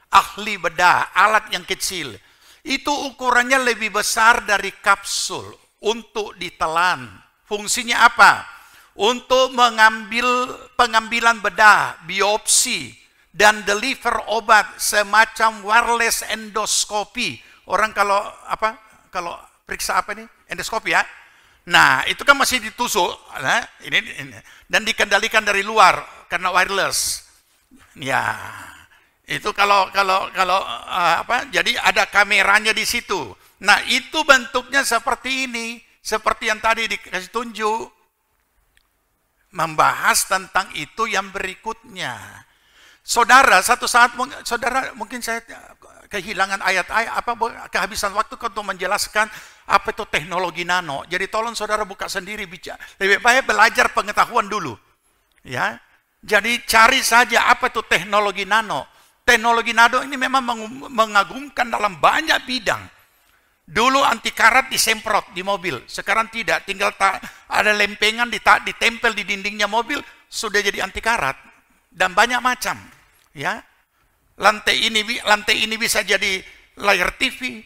ahli bedah, alat yang kecil. Itu ukurannya lebih besar dari kapsul untuk ditelan. Fungsinya apa? Untuk mengambil pengambilan bedah, biopsi, dan deliver obat semacam wireless endoskopi. Orang kalau periksa apa nih? Endoskopi ya. Nah, itu kan masih ditusuk, nah, ini dan dikendalikan dari luar karena wireless. Ya, itu kalau jadi ada kameranya di situ. Nah, itu bentuknya seperti ini, seperti yang tadi dikasih tunjuk, membahas tentang itu yang berikutnya. Saudara, satu saat saudara mungkin saya kehilangan ayat-ayat kehabisan waktu untuk menjelaskan apa itu teknologi nano. Jadi tolong saudara buka sendiri bicara. Lebih baik belajar pengetahuan dulu. Ya. Jadi cari saja apa itu teknologi nano. Teknologi nano ini memang mengagumkan dalam banyak bidang. Dulu anti karat disemprot di mobil, sekarang tidak, tinggal ada lempengan ditempel di dindingnya mobil sudah jadi anti karat dan banyak macam. Ya. Lantai ini bisa jadi layar TV,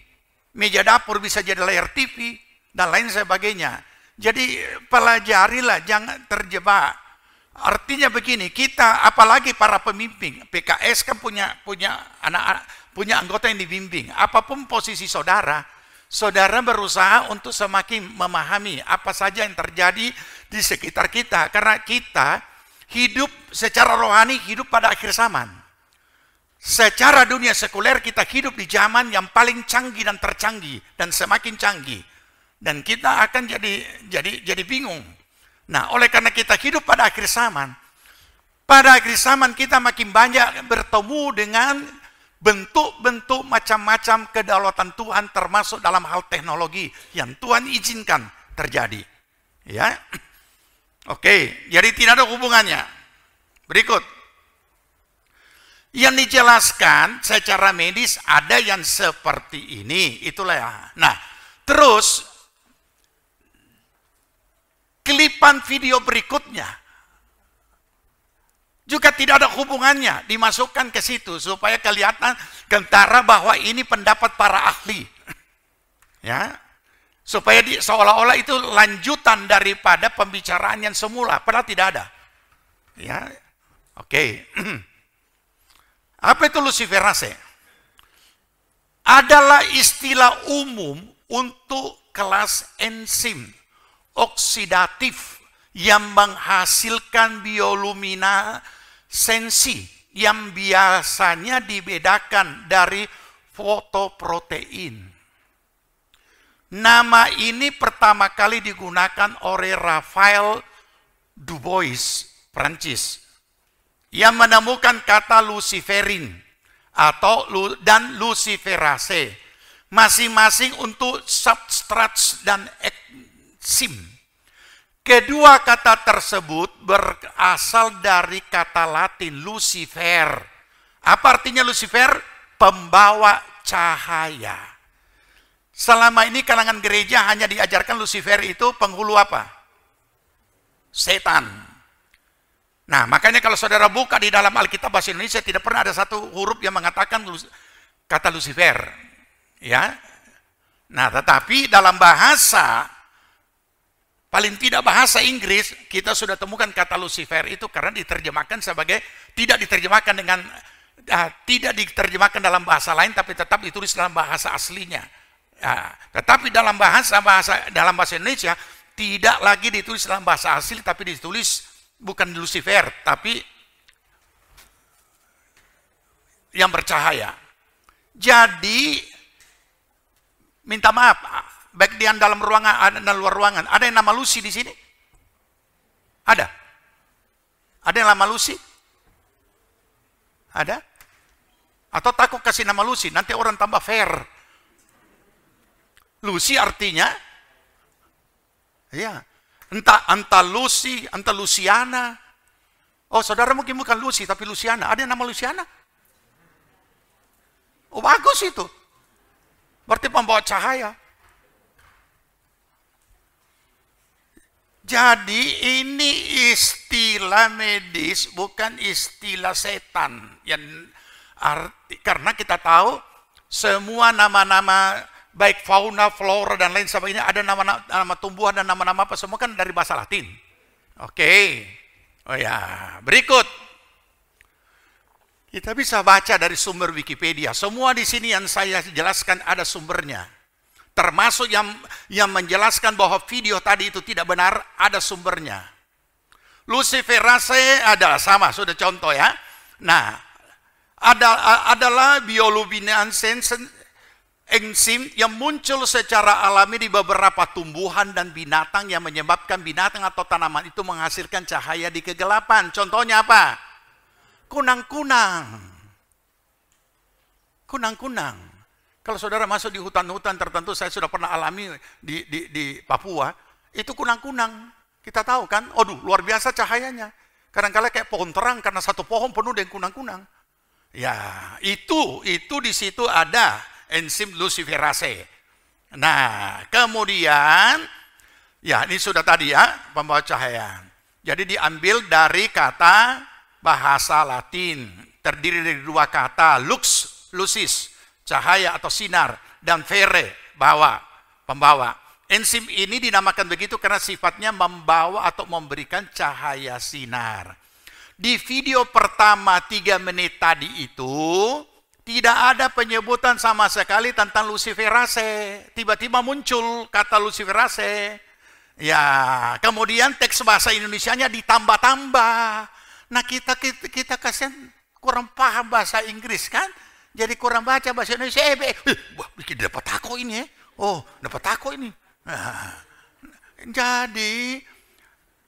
meja dapur bisa jadi layar TV, dan lain sebagainya. Jadi pelajarilah, jangan terjebak. Artinya begini, kita apalagi para pemimpin, PKS kan punya anggota yang dibimbing. Apapun posisi saudara, saudara berusaha untuk semakin memahami apa saja yang terjadi di sekitar kita. Karena kita hidup secara rohani, hidup pada akhir zaman. Secara dunia sekuler kita hidup di zaman yang paling canggih dan tercanggih dan semakin canggih, dan kita akan jadi bingung. Nah, oleh karena kita hidup pada akhir zaman kita makin banyak bertemu dengan bentuk-bentuk macam-macam kedaulatan Tuhan, termasuk dalam hal teknologi yang Tuhan izinkan terjadi. Ya, oke. Jadi tidak ada hubungannya. Berikut. Yang dijelaskan secara medis ada yang seperti ini, itulah ya. Nah, terus klipan video berikutnya juga tidak ada hubungannya, dimasukkan ke situ supaya kelihatan kentara bahwa ini pendapat para ahli. Ya. Supaya seolah-olah itu lanjutan daripada pembicaraan yang semula, padahal tidak ada. Ya. Oke. Apa itu luciferase? Adalah istilah umum untuk kelas enzim oksidatif yang menghasilkan bioluminesensi yang biasanya dibedakan dari fotoprotein. Nama ini pertama kali digunakan oleh Raphael Dubois, Prancis, yang menemukan kata luciferin dan luciferase, masing-masing untuk substrat dan enzim. Kedua kata tersebut berasal dari kata Latin Lucifer. Apa artinya Lucifer? Pembawa cahaya. Selama ini kalangan gereja hanya diajarkan Lucifer itu penghulu apa? Setan. Nah, makanya kalau saudara buka di dalam Alkitab bahasa Indonesia tidak pernah ada satu huruf yang mengatakan kata Lucifer. Ya. Nah, tetapi dalam bahasa, paling tidak bahasa Inggris, kita sudah temukan kata Lucifer itu karena diterjemahkan sebagai, tidak diterjemahkan dalam bahasa lain, tapi tetap ditulis dalam bahasa aslinya. Ya, tetapi dalam bahasa Indonesia tidak lagi ditulis dalam bahasa asli, tapi ditulis bukan Lucifer, tapi yang bercahaya. Jadi, minta maaf, baik di dalam ruangan dan luar ruangan, ada yang nama Lucy di sini? Ada? Ada yang nama Lucy? Ada? Atau takut kasih nama Lucy, nanti orang tambah fair. Lucy artinya, ya, entah Lucy, entah Luciana. Oh, saudara mungkin bukan Lucy, tapi Luciana. Ada yang nama Luciana? Oh, bagus itu. Berarti pembawa cahaya. Jadi ini istilah medis, bukan istilah setan. Karena kita tahu semua nama-nama baik fauna, flora, dan lain sebagainya, ada nama tumbuhan dan nama-nama apa semua kan dari bahasa Latin. Oke. Oh ya, berikut. Kita bisa baca dari sumber Wikipedia. Semua di sini yang saya jelaskan ada sumbernya. Termasuk yang menjelaskan bahwa video tadi itu tidak benar, ada sumbernya. Luciferase adalah sama, sudah contoh ya. Nah, adalah bioluminescent enzim yang muncul secara alami di beberapa tumbuhan dan binatang yang menyebabkan binatang atau tanaman itu menghasilkan cahaya di kegelapan. Contohnya apa? Kunang-kunang. Kunang-kunang. Kalau saudara masuk di hutan-hutan tertentu, saya sudah pernah alami di Papua, itu kunang-kunang. Kita tahu kan, aduh luar biasa cahayanya. Kadang-kadang kayak pohon terang karena satu pohon penuh dengan kunang-kunang. Ya, itu di situ ada enzim luciferase. Nah, kemudian, ya ini sudah tadi ya, pembawa cahaya. Jadi diambil dari kata bahasa Latin, terdiri dari dua kata, lux, lucis, cahaya atau sinar, dan fere, pembawa. Enzim ini dinamakan begitu karena sifatnya membawa atau memberikan cahaya sinar. Di video pertama 3 menit tadi itu, tidak ada penyebutan sama sekali tentang luciferase. Tiba-tiba muncul kata luciferase. Ya, kemudian teks bahasa Indonesianya ditambah-tambah. Nah, kita kasihan kurang paham bahasa Inggris kan? Jadi kurang baca bahasa Indonesia. Wah, dapat aku ini ya. Oh, dapat aku ini. Nah, jadi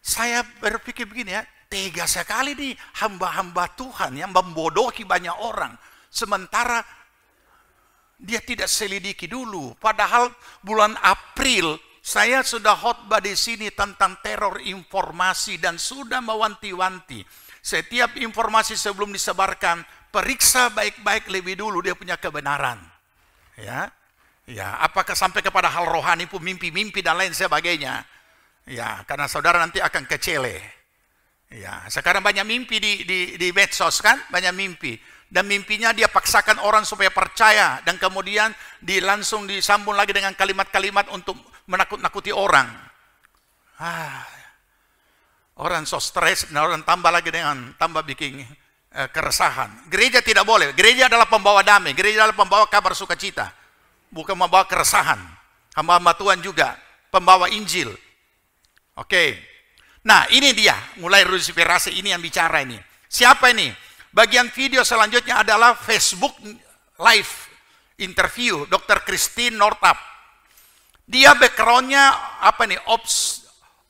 saya berpikir begini ya, tega sekali nih hamba-hamba Tuhan yang membodohi banyak orang. Sementara dia tidak selidiki dulu. Padahal bulan April saya sudah khotbah di sini tentang teror informasi dan sudah mewanti-wanti. Setiap informasi sebelum disebarkan, periksa baik-baik lebih dulu dia punya kebenaran. Ya, apakah sampai kepada hal rohani pun mimpi-mimpi dan lain sebagainya. Ya, karena saudara nanti akan kecele. Ya, sekarang banyak mimpi di medsos kan, banyak mimpi. Dan mimpinya dia paksakan orang supaya percaya. Dan kemudian langsung disambung lagi dengan kalimat-kalimat untuk menakut-nakuti orang. Orang so stres, dan orang tambah bikin keresahan. Gereja tidak boleh. Gereja adalah pembawa damai. Gereja adalah pembawa kabar sukacita. Bukan membawa keresahan. Hamba-hamba Tuhan juga pembawa Injil. Oke. Nah, ini dia. Mulai luciferase ini yang bicara ini. Siapa ini? Bagian video selanjutnya adalah Facebook Live interview Dr. Christine Northrup. Dia backgroundnya apa nih?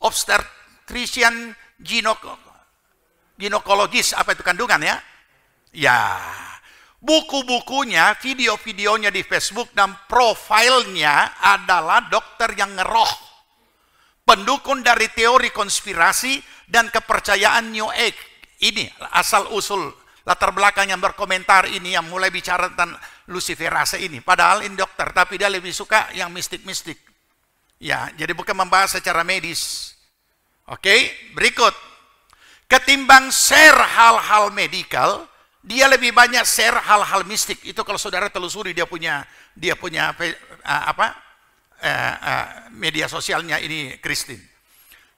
Obstetrician ginekologis, apa itu kandungan ya? Ya, buku-bukunya, video-videonya di Facebook dan profilnya adalah dokter yang ngeroh, pendukung dari teori konspirasi dan kepercayaan New Age. Ini asal-usul latar belakang yang berkomentar ini yang mulai bicara tentang luciferase ini. Padahal ini dokter, tapi dia lebih suka yang mistik-mistik. Ya, jadi bukan membahas secara medis. Oke, berikut. Ketimbang share hal-hal medikal, dia lebih banyak share hal-hal mistik. Itu kalau saudara telusuri dia punya media sosialnya ini Christine.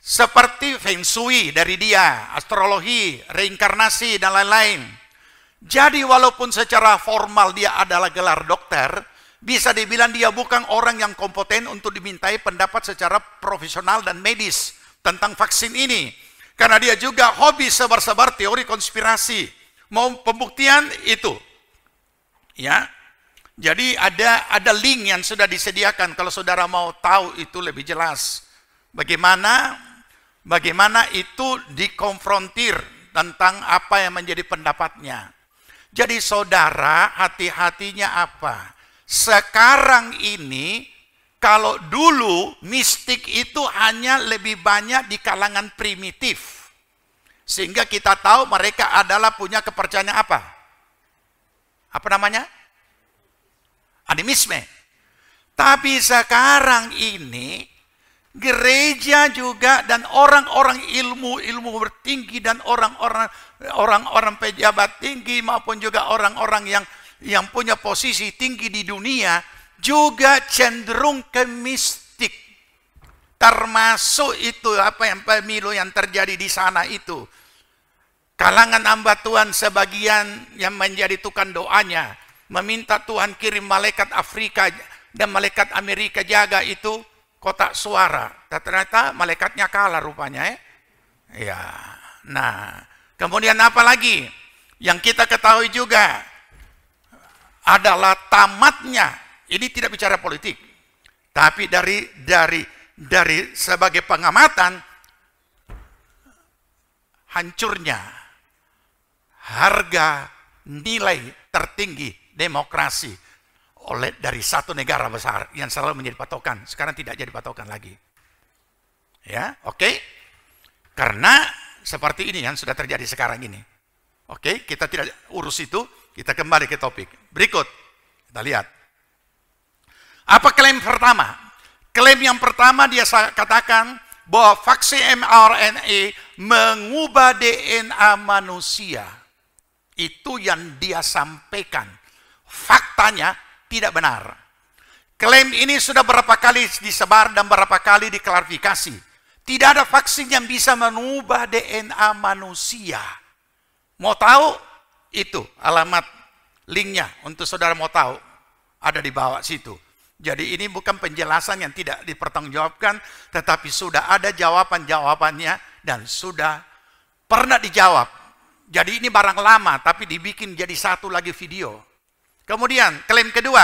Seperti Feng Shui dari dia, astrologi, reinkarnasi, dan lain-lain. Jadi walaupun secara formal dia adalah gelar dokter, bisa dibilang dia bukan orang yang kompeten untuk dimintai pendapat secara profesional dan medis tentang vaksin ini. Karena dia juga hobi sebar-sebar teori konspirasi. Mau pembuktian itu. Ya. Jadi ada link yang sudah disediakan kalau saudara mau tahu itu lebih jelas. Bagaimana itu dikonfrontir tentang apa yang menjadi pendapatnya. Jadi saudara, hati-hatinya apa? Sekarang ini, kalau dulu mistik itu hanya lebih banyak di kalangan primitif. Sehingga kita tahu mereka adalah punya kepercayaan apa? Apa namanya? Animisme. Tapi sekarang ini, gereja juga dan orang-orang ilmu bertinggi dan orang-orang pejabat tinggi maupun juga orang-orang yang punya posisi tinggi di dunia juga cenderung ke mistik. Termasuk itu apa yang pemilu yang terjadi di sana itu. Kalangan hamba Tuhan sebagian yang menjadi tukang doanya meminta Tuhan kirim malaikat Afrika dan malaikat Amerika jaga itu kotak suara. Ternyata malaikatnya kalah rupanya ya. Nah, kemudian apa lagi? Yang kita ketahui juga adalah tamatnya. Ini tidak bicara politik. Tapi dari sebagai pengamatan hancurnya harga nilai tertinggi demokrasi dari satu negara besar yang selalu menjadi patokan, sekarang tidak jadi patokan lagi. Ya, oke? Karena seperti ini yang sudah terjadi sekarang ini. Oke, kita tidak urus itu, kita kembali ke topik. Berikut, kita lihat. Apa klaim pertama? Klaim yang pertama dia katakan bahwa vaksin mRNA mengubah DNA manusia. Itu yang dia sampaikan. Faktanya tidak benar. Klaim ini sudah berapa kali disebar dan berapa kali diklarifikasi. Tidak ada vaksin yang bisa mengubah DNA manusia. Mau tahu? Itu alamat linknya untuk saudara mau tahu. Ada di bawah situ. Jadi ini bukan penjelasan yang tidak dipertanggungjawabkan, tetapi sudah ada jawaban-jawabannya dan sudah pernah dijawab. Jadi ini barang lama, tapi dibikin jadi satu lagi video. Kemudian, klaim kedua,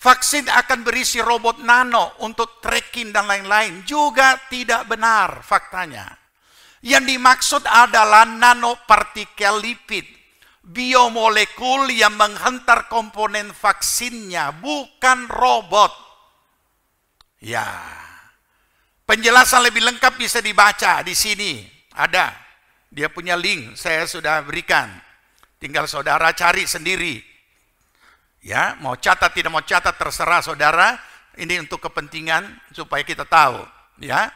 vaksin akan berisi robot nano untuk tracking dan lain-lain. Juga tidak benar faktanya. Yang dimaksud adalah nanopartikel lipid, biomolekul yang menghantar komponen vaksinnya, bukan robot. Ya, penjelasan lebih lengkap bisa dibaca di sini. Ada. Dia punya link, saya sudah berikan. Tinggal saudara cari sendiri. Ya, mau catat tidak mau catat terserah saudara. Ini untuk kepentingan supaya kita tahu, ya.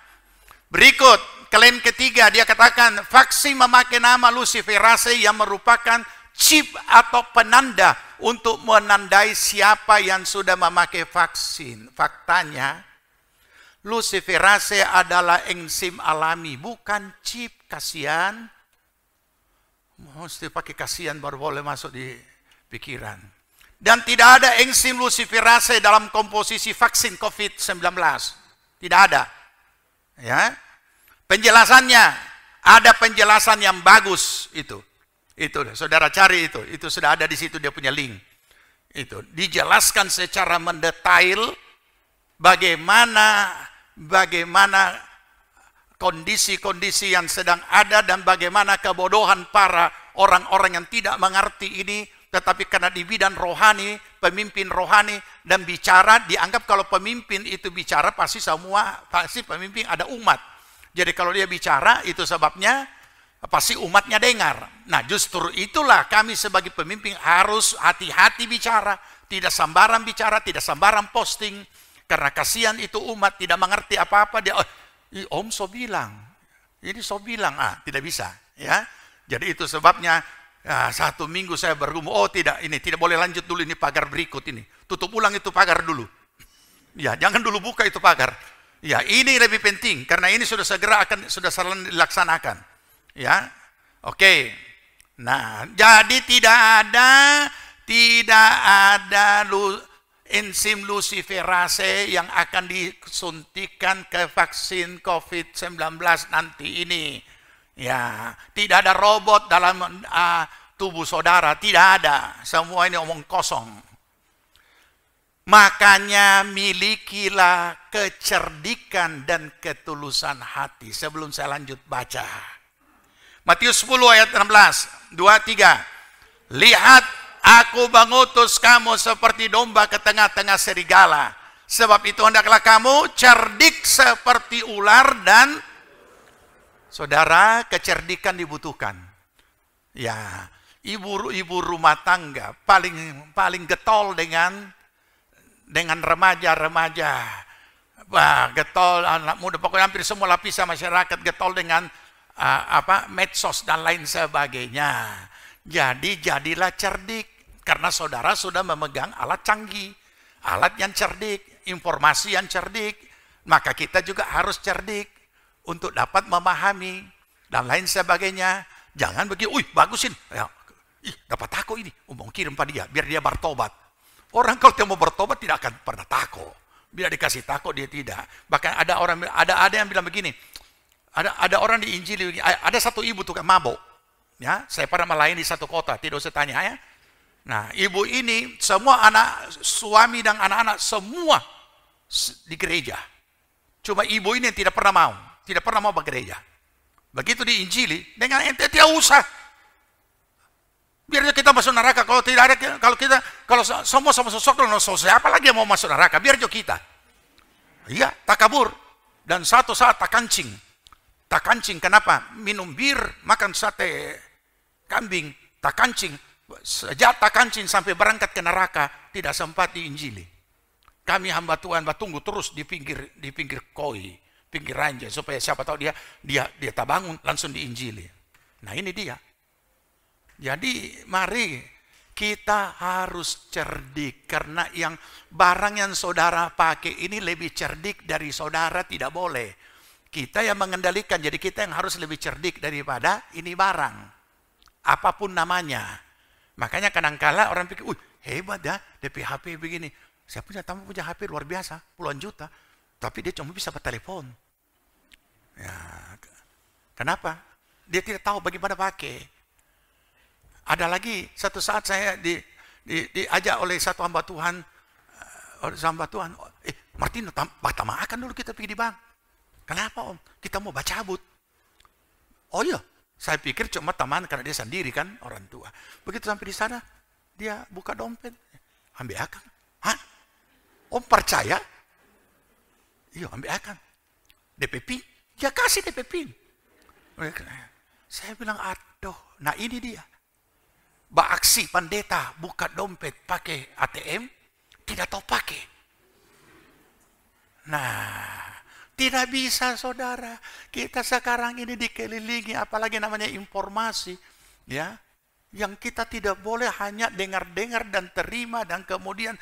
Berikut, klaim ketiga dia katakan vaksin memakai nama luciferase yang merupakan chip atau penanda untuk menandai siapa yang sudah memakai vaksin. Faktanya, luciferase adalah enzim alami, bukan chip. Kasihan, mesti pakai kasihan baru boleh masuk di pikiran. Dan tidak ada enzim luciferase dalam komposisi vaksin COVID-19. Tidak ada. Ya. Penjelasannya, ada penjelasan yang bagus itu. Itu saudara cari itu. Itu sudah ada di situ, dia punya link. Itu dijelaskan secara mendetail bagaimana kondisi-kondisi yang sedang ada dan bagaimana kebodohan para orang-orang yang tidak mengerti ini, tetapi karena di bidang rohani, pemimpin rohani dan bicara, dianggap kalau pemimpin itu bicara pasti pemimpin ada umat. Jadi kalau dia bicara itu sebabnya pasti umatnya dengar. Nah, justru itulah kami sebagai pemimpin harus hati-hati bicara, tidak sembarang bicara, tidak sembarang posting, karena kasihan itu umat tidak mengerti apa-apa. Dia Om so bilang, ini so bilang, tidak bisa, ya. Jadi itu sebabnya satu minggu saya bergumul, tidak, ini tidak boleh lanjut dulu, ini pagar berikut ini, tutup ulang itu pagar dulu, ya, jangan dulu buka itu pagar, ya, ini lebih penting karena ini sudah segera sudah dilaksanakan, ya, oke. Nah, jadi tidak ada enzim luciferase yang akan disuntikan ke vaksin COVID-19 nanti ini. Ya, tidak ada robot dalam tubuh saudara, tidak ada. Semua ini omong kosong. Makanya milikilah kecerdikan dan ketulusan hati. Sebelum saya lanjut baca. Matius 10 ayat 16, 2, 3. Lihat, aku mengutus kamu seperti domba ke tengah-tengah serigala. Sebab itu hendaklah kamu cerdik seperti ular dan saudara, kecerdikan dibutuhkan. Ya, ibu rumah tangga paling getol dengan remaja-remaja. Wah, getol anak muda, pokoknya hampir semua lapisan masyarakat getol dengan medsos dan lain sebagainya. Jadi jadilah cerdik karena saudara sudah memegang alat canggih, alat yang cerdik, informasi yang cerdik, maka kita juga harus cerdik untuk dapat memahami dan lain sebagainya. Jangan begini, bagusin, ya, dapat tako ini, mau kirim pada dia, biar dia bertobat. Orang kalau dia mau bertobat tidak akan pernah tako. Bila dikasih tako dia tidak. Bahkan ada yang bilang begini, ada orang di Injil, ada satu ibu tukang mabok. Ya, saya pernah melayani di satu kota, tidak usah tanya ya. Nah, ibu ini semua anak, suami dan anak-anak semua di gereja. Cuma ibu ini yang tidak pernah mau ke gereja. Begitu di Injili, dengan ente tidak usah. Biar kita masuk neraka. Kalau tidak ada, kalau semua sama sosok, siapa lagi yang mau masuk neraka? Biar jo kita. Iya, takabur. Dan satu saat tak kancing. Tak kancing, kenapa? Minum bir, makan sate kambing, tak kancing. Sejak tak kancing sampai berangkat ke neraka, tidak sempat diinjili. Kami hamba Tuhan tunggu terus di pinggir koi, pinggir ranjang, supaya siapa tahu dia tak bangun langsung diinjili. Nah ini dia. Jadi mari kita harus cerdik, karena barang yang saudara pakai ini lebih cerdik dari saudara, tidak boleh. Kita yang mengendalikan, jadi kita yang harus lebih cerdik daripada ini barang. Apapun namanya. Makanya kadang-kala orang pikir, hebat ya, DP HP begini. Saya punya tamu punya HP luar biasa, puluhan juta. Tapi dia cuma bisa bertelepon. Ya, kenapa? Dia tidak tahu bagaimana pakai. Ada lagi, satu saat saya diajak oleh satu hamba Tuhan, Martin, makan dulu kita pergi di bank. Kenapa om? Kita mau baca cabut. Oh iya, saya pikir cuma teman karena dia sendiri kan, orang tua. Begitu sampai di sana, dia buka dompet, ambil akang. Hah? Om percaya? Iya, ambil akang. DP PIN? Ya kasih DP PIN. Saya bilang, aduh, nah ini dia. Baaksi pendeta buka dompet pakai ATM, tidak tahu pakai. Nah, tidak bisa saudara. Kita sekarang ini dikelilingi apalagi namanya informasi, ya, yang kita tidak boleh hanya dengar-dengar dan terima dan kemudian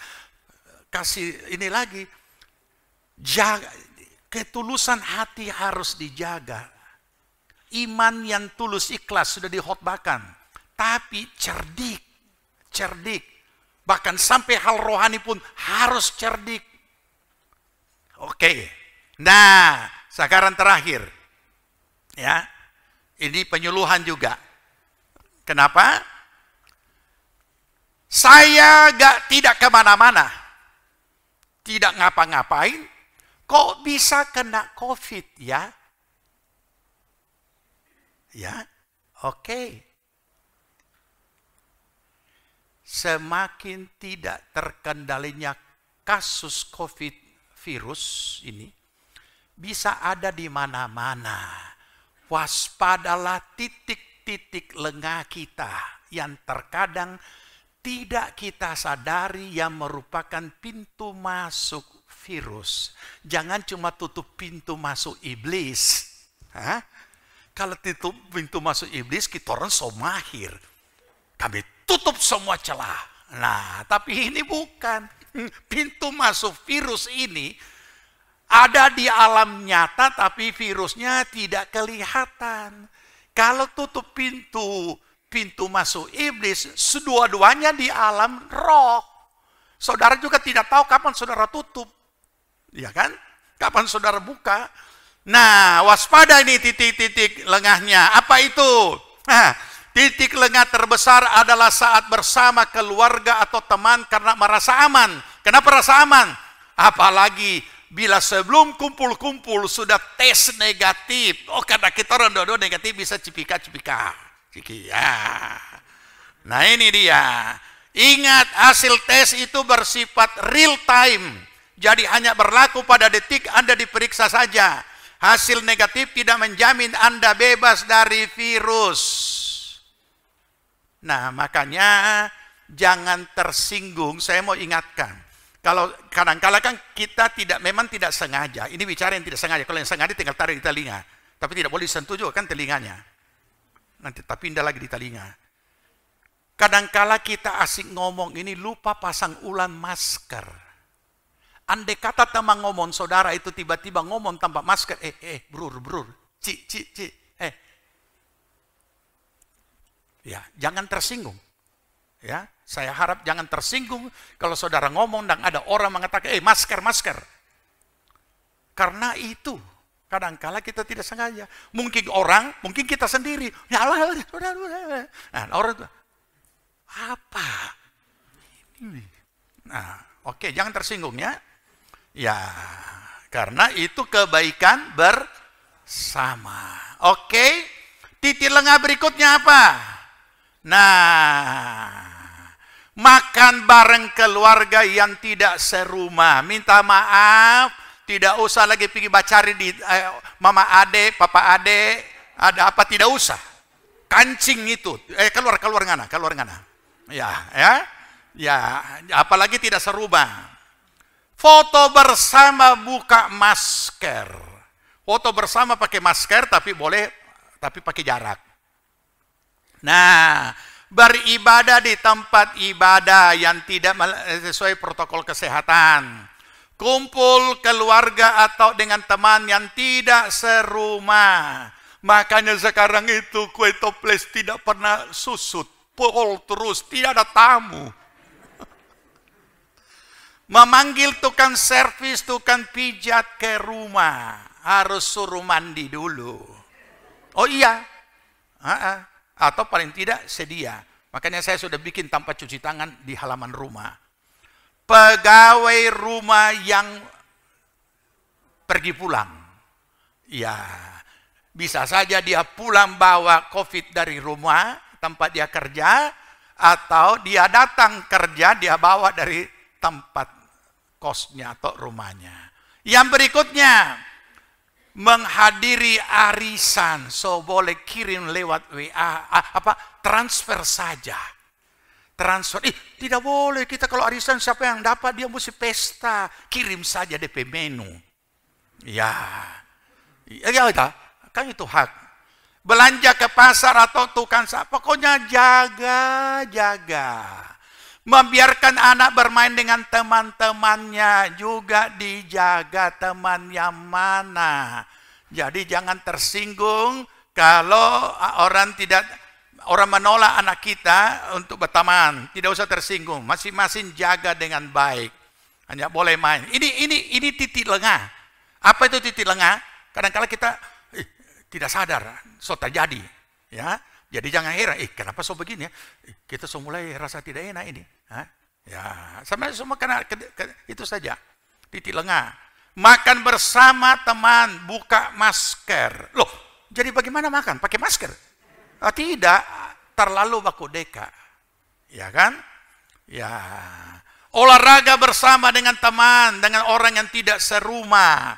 kasih ini lagi. Jaga, ketulusan hati harus dijaga. Iman yang tulus ikhlas sudah dikhotbahkan, tapi cerdik. Bahkan sampai hal rohani pun harus cerdik. Oke. Nah, sekarang terakhir. Ya. Ini penyuluhan juga. Kenapa? Saya tidak kemana-mana. Tidak ngapa-ngapain. Kok bisa kena COVID ya? Ya, oke. Semakin tidak terkendalinya kasus COVID virus ini, bisa ada di mana-mana. Waspadalah titik-titik lengah kita yang terkadang tidak kita sadari yang merupakan pintu masuk virus. Jangan cuma tutup pintu masuk iblis. Hah? Kalau tutup pintu masuk iblis, kita orang so mahir. Kami tutup semua celah. Nah, tapi ini bukan. Pintu masuk virus ini ada di alam nyata, tapi virusnya tidak kelihatan. Kalau tutup pintu masuk iblis, sedua-duanya di alam roh. Saudara juga tidak tahu kapan saudara tutup. Ya kan? Kapan saudara buka. Nah, waspada ini titik-titik lengahnya. Apa itu? Titik lengah terbesar adalah saat bersama keluarga atau teman karena merasa aman. Kenapa rasa aman? Apalagi bila sebelum kumpul-kumpul sudah tes negatif. Oh, karena kita orang dua-dua negatif bisa cipika. Ya. Nah ini dia. Ingat, hasil tes itu bersifat real time. Jadi hanya berlaku pada detik Anda diperiksa saja. Hasil negatif tidak menjamin Anda bebas dari virus. Nah makanya jangan tersinggung. Saya mau ingatkan. Kalau kadang-kala kan kita memang tidak sengaja. Ini bicara yang tidak sengaja. Kalau yang sengaja tinggal tarik di telinga. Tapi tidak boleh disentuh juga kan telinganya. Nanti tak pindah lagi di telinga. Kadang-kala kita asik ngomong ini lupa pasang ulang masker. Andai kata teman ngomong, saudara itu tiba-tiba ngomong tanpa masker. Brur. Ci. Ya, jangan tersinggung. Ya, saya harap jangan tersinggung kalau saudara ngomong dan ada orang mengatakan, masker. Karena itu, kadangkala kita tidak sengaja. Mungkin kita sendiri. Ya Allah, nah, orang itu, apa? Nah, oke, jangan tersinggung ya. Ya, karena itu kebaikan bersama. Oke, titik lengah berikutnya apa? Nah, makan bareng keluarga yang tidak serumah. Minta maaf, tidak usah lagi pergi bacari di mama ade, papa ade, ada apa, tidak usah. Kancing itu, keluar ngana. Ya, apalagi tidak serumah. Foto bersama buka masker. Foto bersama pakai masker tapi pakai jarak. Nah, beribadah di tempat ibadah yang tidak sesuai protokol kesehatan. Kumpul keluarga atau dengan teman yang tidak serumah. Makanya sekarang itu kue toples tidak pernah susut. Pol terus, tidak ada tamu. Memanggil tukang servis, tukang pijat ke rumah. Harus suruh mandi dulu. Oh iya. Atau paling tidak sedia. Makanya saya sudah bikin tanpa cuci tangan di halaman rumah. Pegawai rumah yang pergi pulang. Ya, bisa saja dia pulang bawa COVID dari rumah tempat dia kerja, atau dia datang kerja dia bawa dari tempat kosnya atau rumahnya. Yang berikutnya, menghadiri arisan, so boleh kirim lewat WA, transfer saja. Transfer, tidak boleh, kita kalau arisan siapa yang dapat dia mesti pesta, kirim saja DP menu. Ya kan itu hak. Belanja ke pasar atau tukang pokoknya jaga. Membiarkan anak bermain dengan teman-temannya juga dijaga teman yang mana. Jadi jangan tersinggung kalau orang menolak anak kita untuk berteman. Tidak usah tersinggung. Masing-masing jaga dengan baik. Hanya boleh main. Ini titik lengah. Apa itu titik lengah? Kadang-kadang kita tidak sadar, so terjadi. Ya. Jadi jangan heran, kenapa so begini ya? Kita so mulai rasa tidak enak ini. Ya, semua karena itu saja. Titik lengah. Makan bersama teman, buka masker. Loh, jadi bagaimana makan? Pakai masker? Tidak, terlalu baku deka. Ya kan? Ya. Olahraga bersama dengan teman, dengan orang yang tidak serumah.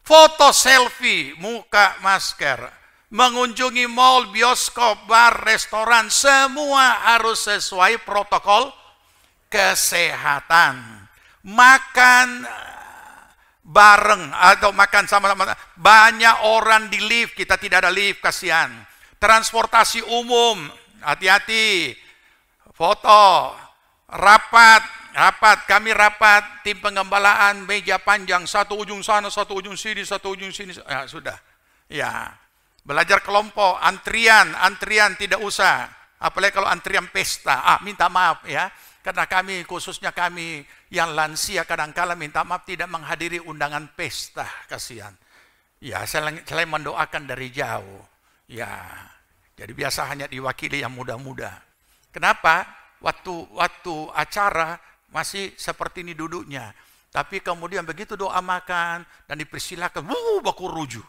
Foto selfie, muka masker. Mengunjungi mal, bioskop, bar, restoran, semua harus sesuai protokol kesehatan. Makan bareng atau makan sama-sama. Banyak orang di lift, kita tidak ada lift, kasihan. Transportasi umum, hati-hati. Foto, rapat, kami rapat, tim penggembalaan, meja panjang, satu ujung sana, satu ujung sini, satu ujung sini. Ya, sudah. Ya. Belajar kelompok, antrian tidak usah. Apalagi kalau antrian pesta. Minta maaf ya. Karena khususnya kami yang lansia kadang-kala minta maaf tidak menghadiri undangan pesta. Kasihan. Ya, selain mendoakan dari jauh. Ya, jadi biasa hanya diwakili yang muda-muda. Kenapa? Waktu acara masih seperti ini duduknya. Tapi kemudian begitu doa makan dan dipersilakan, baku rujuk.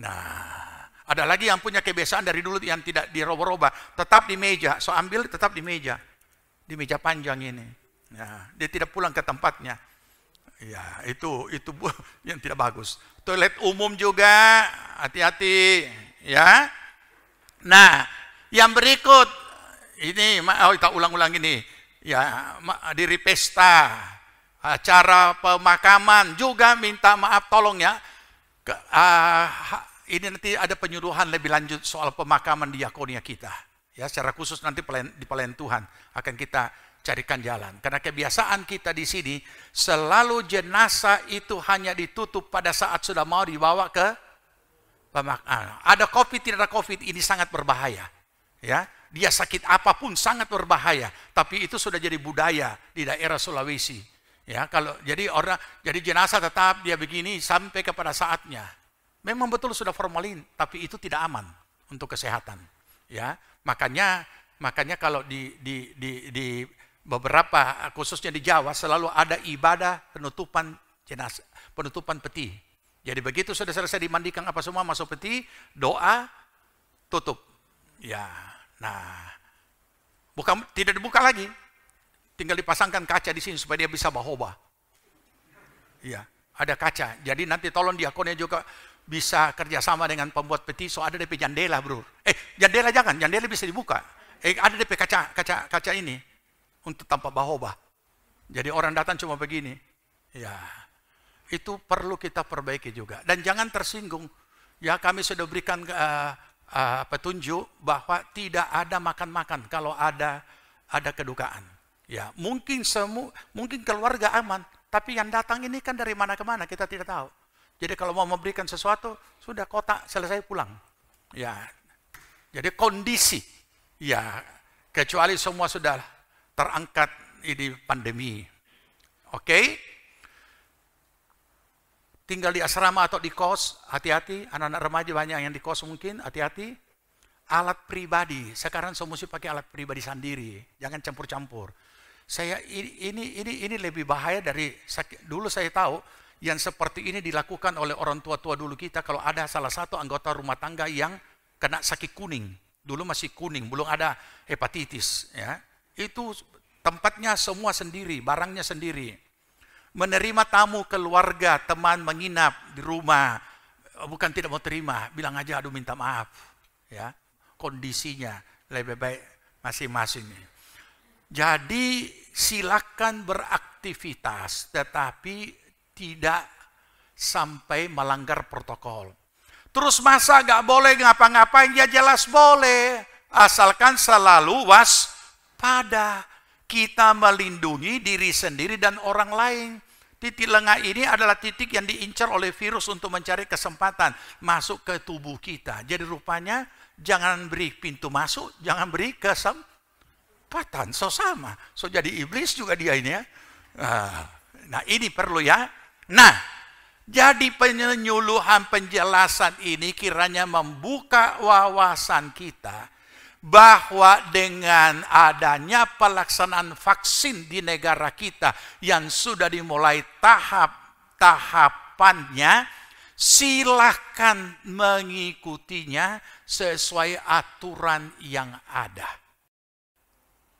Nah, Ada lagi yang punya kebiasaan dari dulu yang tidak diroba-roba, tetap di meja. So ambil tetap di meja panjang ini. Ya, dia tidak pulang ke tempatnya. Ya, itu yang tidak bagus. Toilet umum juga, hati-hati, ya. Nah, yang berikut ini, kita ulang-ulang ini, ya, diri pesta, acara pemakaman juga minta maaf, tolong ya. Ini nanti ada penyuluhan lebih lanjut soal pemakaman diakonia kita. Ya, secara khusus nanti di pelayan Tuhan akan kita carikan jalan. Karena kebiasaan kita di sini selalu jenazah itu hanya ditutup pada saat sudah mau dibawa ke pemakaman. Ada COVID, tidak ada COVID, ini sangat berbahaya. Ya, dia sakit apapun sangat berbahaya. Tapi itu sudah jadi budaya di daerah Sulawesi. Ya, jadi jenazah tetap dia begini sampai kepada saatnya. Memang betul sudah formalin, tapi itu tidak aman untuk kesehatan. Ya, makanya kalau di beberapa, khususnya di Jawa, selalu ada ibadah penutupan jenazah, penutupan peti. Jadi begitu sudah selesai dimandikan apa semua, masuk peti, doa, tutup. Ya, nah, tidak dibuka lagi, tinggal dipasangkan kaca di sini supaya dia bisa bahoba. Ya, ada kaca. Jadi nanti tolong diakonnya juga bisa kerjasama dengan pembuat peti, so ada DP jendela, bro. Jendela jangan, jendela bisa dibuka. Ada DP kaca ini. Untuk tanpa bahoba. Jadi orang datang cuma begini. Ya, itu perlu kita perbaiki juga. Dan jangan tersinggung. Ya, kami sudah berikan petunjuk bahwa tidak ada makan-makan kalau ada kedukaan. Ya, mungkin keluarga aman, tapi yang datang ini kan dari mana ke mana kita tidak tahu. Jadi kalau mau memberikan sesuatu, sudah kotak selesai pulang. Ya, jadi kondisi. Ya, kecuali semua sudah terangkat ini pandemi. Oke? Tinggal di asrama atau di kos, hati-hati. Anak-anak remaja banyak yang di kos mungkin, hati-hati. Alat pribadi, sekarang semua mesti pakai alat pribadi sendiri. Jangan campur-campur. Ini lebih bahaya dari dulu saya tahu yang seperti ini dilakukan oleh orang tua-tua dulu kita kalau ada salah satu anggota rumah tangga yang kena sakit kuning. Dulu masih kuning, belum ada hepatitis, ya. Itu tempatnya semua sendiri, barangnya sendiri. Menerima tamu keluarga, teman menginap di rumah, bukan tidak mau terima, bilang aja aduh minta maaf. Ya, kondisinya lebih baik masing-masing. Jadi silakan beraktivitas, tetapi tidak sampai melanggar protokol. Terus masa gak boleh ngapa-ngapain? Ya jelas boleh, asalkan selalu waspada. Kita melindungi diri sendiri dan orang lain. Titik lengah ini adalah titik yang diincar oleh virus untuk mencari kesempatan masuk ke tubuh kita. Jadi rupanya jangan beri pintu masuk, jangan beri kesempatan. So sama, so jadi iblis juga dia ini ya. Nah ini perlu ya. Nah, jadi penyuluhan penjelasan ini kiranya membuka wawasan kita bahwa dengan adanya pelaksanaan vaksin di negara kita yang sudah dimulai tahapannya, silahkan mengikutinya sesuai aturan yang ada.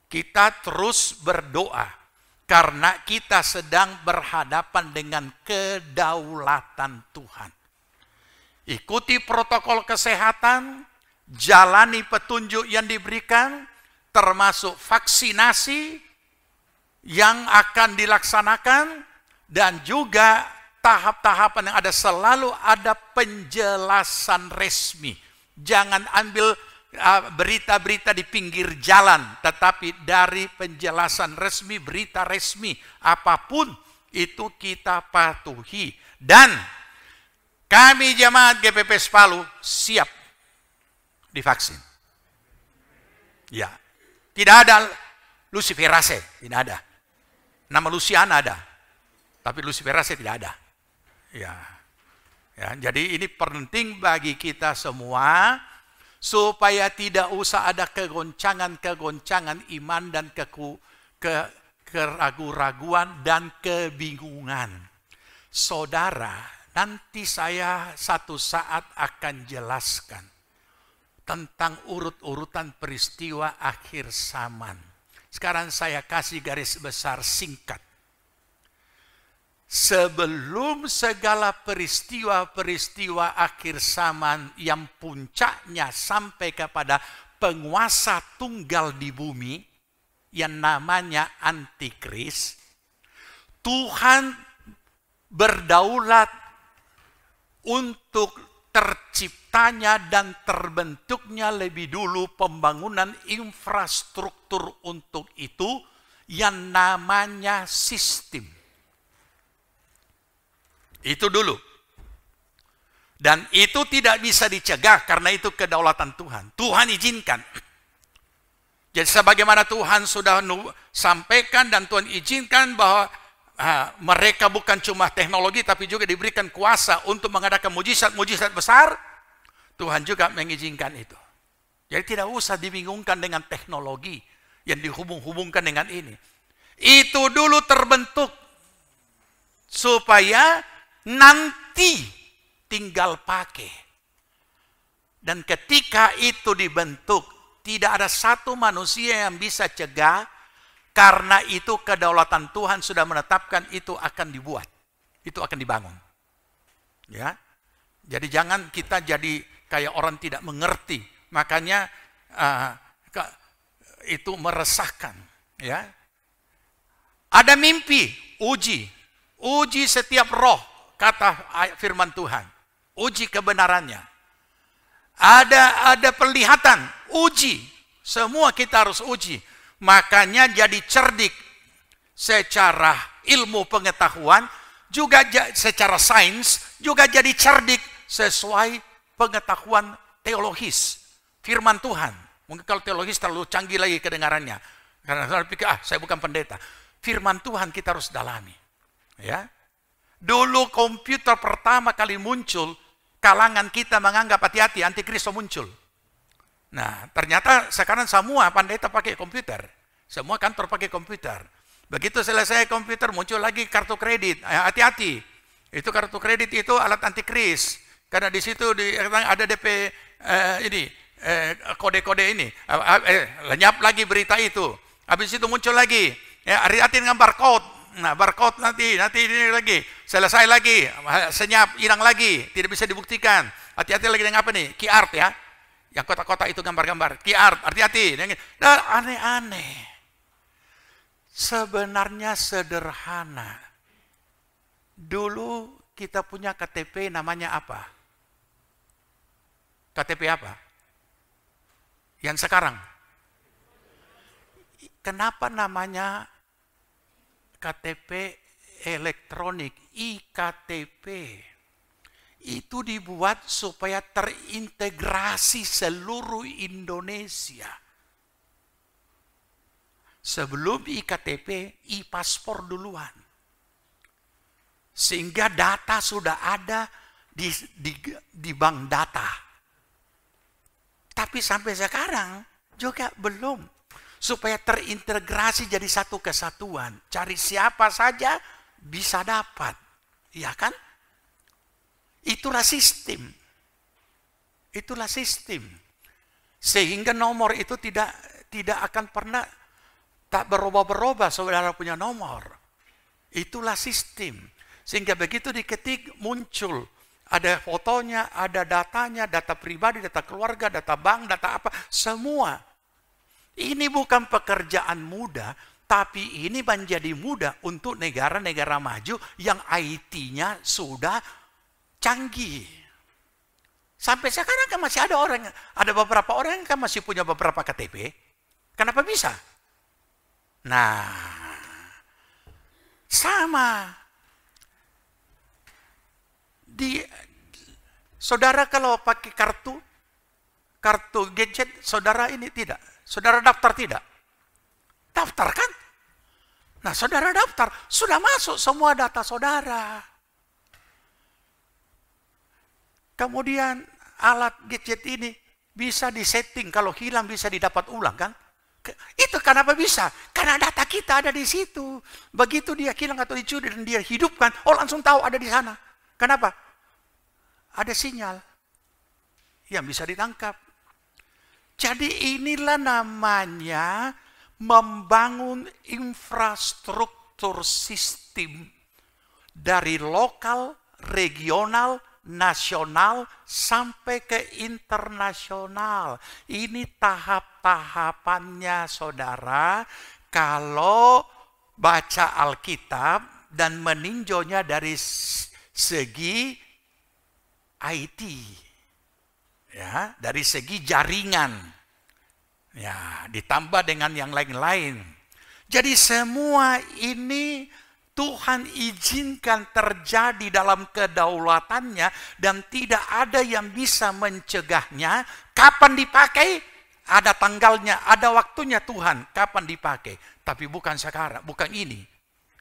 Kita terus berdoa karena kita sedang berhadapan dengan kedaulatan Tuhan. Ikuti protokol kesehatan, jalani petunjuk yang diberikan, termasuk vaksinasi yang akan dilaksanakan, dan juga tahap-tahapan yang ada, selalu ada penjelasan resmi. Jangan ambil berita-berita di pinggir jalan, tetapi dari penjelasan resmi, berita resmi, apapun itu kita patuhi. Dan kami jemaat GPPS Palu siap divaksin. Ya, tidak ada luciferase, tidak ada. Nama Luciana ada, tapi luciferase tidak ada. Ya, jadi ini penting bagi kita semua supaya tidak usah ada kegoncangan-kegoncangan iman dan keraguan-raguan dan kebingungan. Saudara, nanti saya satu saat akan jelaskan tentang urut-urutan peristiwa akhir zaman. Sekarang saya kasih garis besar singkat. Sebelum segala peristiwa-peristiwa akhir zaman yang puncaknya sampai kepada penguasa tunggal di bumi yang namanya antikris, Tuhan berdaulat untuk terciptanya dan terbentuknya lebih dulu pembangunan infrastruktur untuk itu yang namanya sistem. Itu dulu. Dan itu tidak bisa dicegah karena itu kedaulatan Tuhan. Tuhan izinkan. Jadi sebagaimana Tuhan sudah sampaikan dan Tuhan izinkan bahwa mereka bukan cuma teknologi tapi juga diberikan kuasa untuk mengadakan mujizat-mujizat besar. Tuhan juga mengizinkan itu. Jadi tidak usah dibingungkan dengan teknologi yang dihubung-hubungkan dengan ini. Itu dulu terbentuk supaya nanti tinggal pakai. Dan ketika itu dibentuk, tidak ada satu manusia yang bisa cegah. Karena itu kedaulatan Tuhan sudah menetapkan itu akan dibuat. Itu akan dibangun. Ya. Jadi jangan kita jadi kayak orang tidak mengerti. Makanya itu meresahkan. Ya. Ada mimpi, uji. Uji setiap roh, kata firman Tuhan. Uji kebenarannya. Ada penglihatan, uji. Semua kita harus uji. Makanya jadi cerdik secara ilmu pengetahuan, juga secara sains, juga jadi cerdik sesuai pengetahuan teologis. Firman Tuhan. Mungkin kalau teologis terlalu canggih lagi kedengarannya. Karena saya pikir, saya bukan pendeta. Firman Tuhan kita harus dalami. Ya. Dulu komputer pertama kali muncul, kalangan kita menganggap hati-hati, antikristus muncul. Nah, ternyata sekarang semua pendeta pakai komputer. Semua kantor pakai komputer. Begitu selesai komputer, muncul lagi kartu kredit. Hati-hati. Itu kartu kredit itu alat antikris. Karena di situ ada DP kode-kode ini. Lenyap lagi berita itu. Habis itu muncul lagi. Hati-hati dengan barcode. Nah, barcode nanti ini lagi. Selesai lagi. Senyap, hilang lagi. Tidak bisa dibuktikan. Hati-hati lagi dengan apa nih? QR ya. Yang kotak-kotak itu gambar-gambar. QR, hati-hati. Dan aneh-aneh. Sebenarnya sederhana. Dulu kita punya KTP namanya apa? KTP apa? Yang sekarang. Kenapa namanya KTP elektronik? IKTP. Itu dibuat supaya terintegrasi seluruh Indonesia. Sebelum IKTP, e-paspor duluan. Sehingga data sudah ada di bank data. Tapi sampai sekarang juga belum. Supaya terintegrasi jadi satu kesatuan. Cari siapa saja bisa dapat. Iya kan? Itulah sistem. Itulah sistem. Sehingga nomor itu tidak akan pernah tak berubah-berubah saudara punya nomor. Itulah sistem. Sehingga begitu diketik muncul. Ada fotonya, ada datanya, data pribadi, data keluarga, data bank, data apa. Semua. Ini bukan pekerjaan mudah. Tapi ini menjadi mudah untuk negara-negara maju yang IT-nya sudah canggih. Sampai sekarang kan masih ada beberapa orang yang kan masih punya beberapa KTP. Kenapa bisa? Nah, sama. Saudara kalau pakai kartu gadget, saudara ini tidak. Saudara daftar tidak? Daftar kan? Nah, saudara daftar, sudah masuk semua data saudara. Kemudian alat gadget ini bisa disetting, kalau hilang bisa didapat ulang kan? Itu kenapa bisa? Karena data kita ada di situ. Begitu dia hilang atau dicuri dan dia hidupkan, langsung tahu ada di sana. Kenapa? Ada sinyal yang bisa ditangkap. Jadi inilah namanya membangun infrastruktur sistem dari lokal, regional, nasional, sampai ke internasional. Ini tahap-tahapannya, saudara. Kalau baca Alkitab dan meninjaunya dari segi IT, ya, dari segi jaringan, ya, ditambah dengan yang lain-lain. Jadi semua ini Tuhan izinkan terjadi dalam kedaulatannya dan tidak ada yang bisa mencegahnya. Kapan dipakai? Ada tanggalnya, ada waktunya Tuhan kapan dipakai. Tapi bukan sekarang, bukan ini.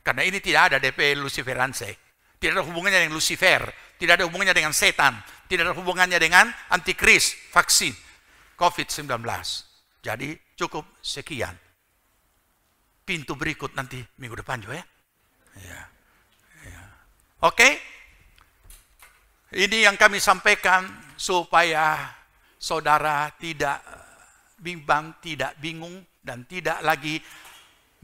Karena ini tidak ada DP Luciferanse. Tidak ada hubungannya dengan Lucifer. Tidak ada hubungannya dengan setan. Tidak ada hubungannya dengan antikris, vaksin, COVID-19. Jadi cukup sekian. Pintu berikut nanti minggu depan juga ya. Ya. Ya. Oke. Ini yang kami sampaikan supaya saudara tidak bimbang, tidak bingung, dan tidak lagi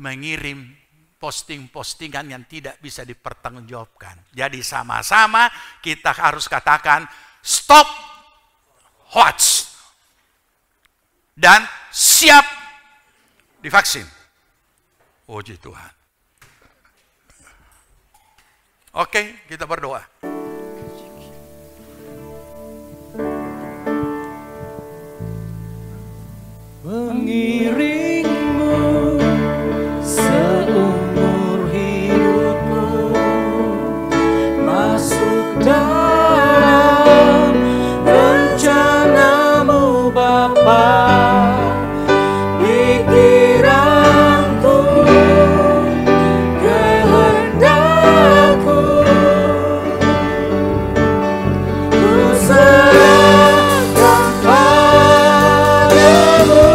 mengirim posting-postingan yang tidak bisa dipertanggungjawabkan. Jadi sama-sama kita harus katakan stop hoax dan siap divaksin. Puji Tuhan. Oke, kita berdoa.
Mengiringmu seumur hidupku, masuk dalam rencanamu Bapa. Pikiranku, kehendakku, ku serahkan padamu.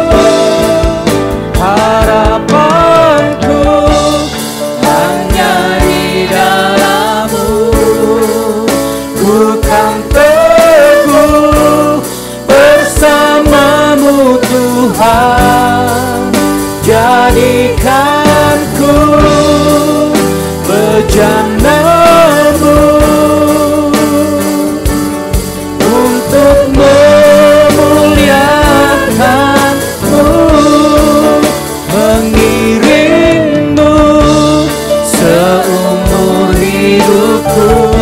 Harapanku hanya di dalam-Mu, ku kan teguh bersama-Mu Tuhan. Jadikanku bejana-Mu untuk memuliakan-Mu, mengiringmu seumur hidupku,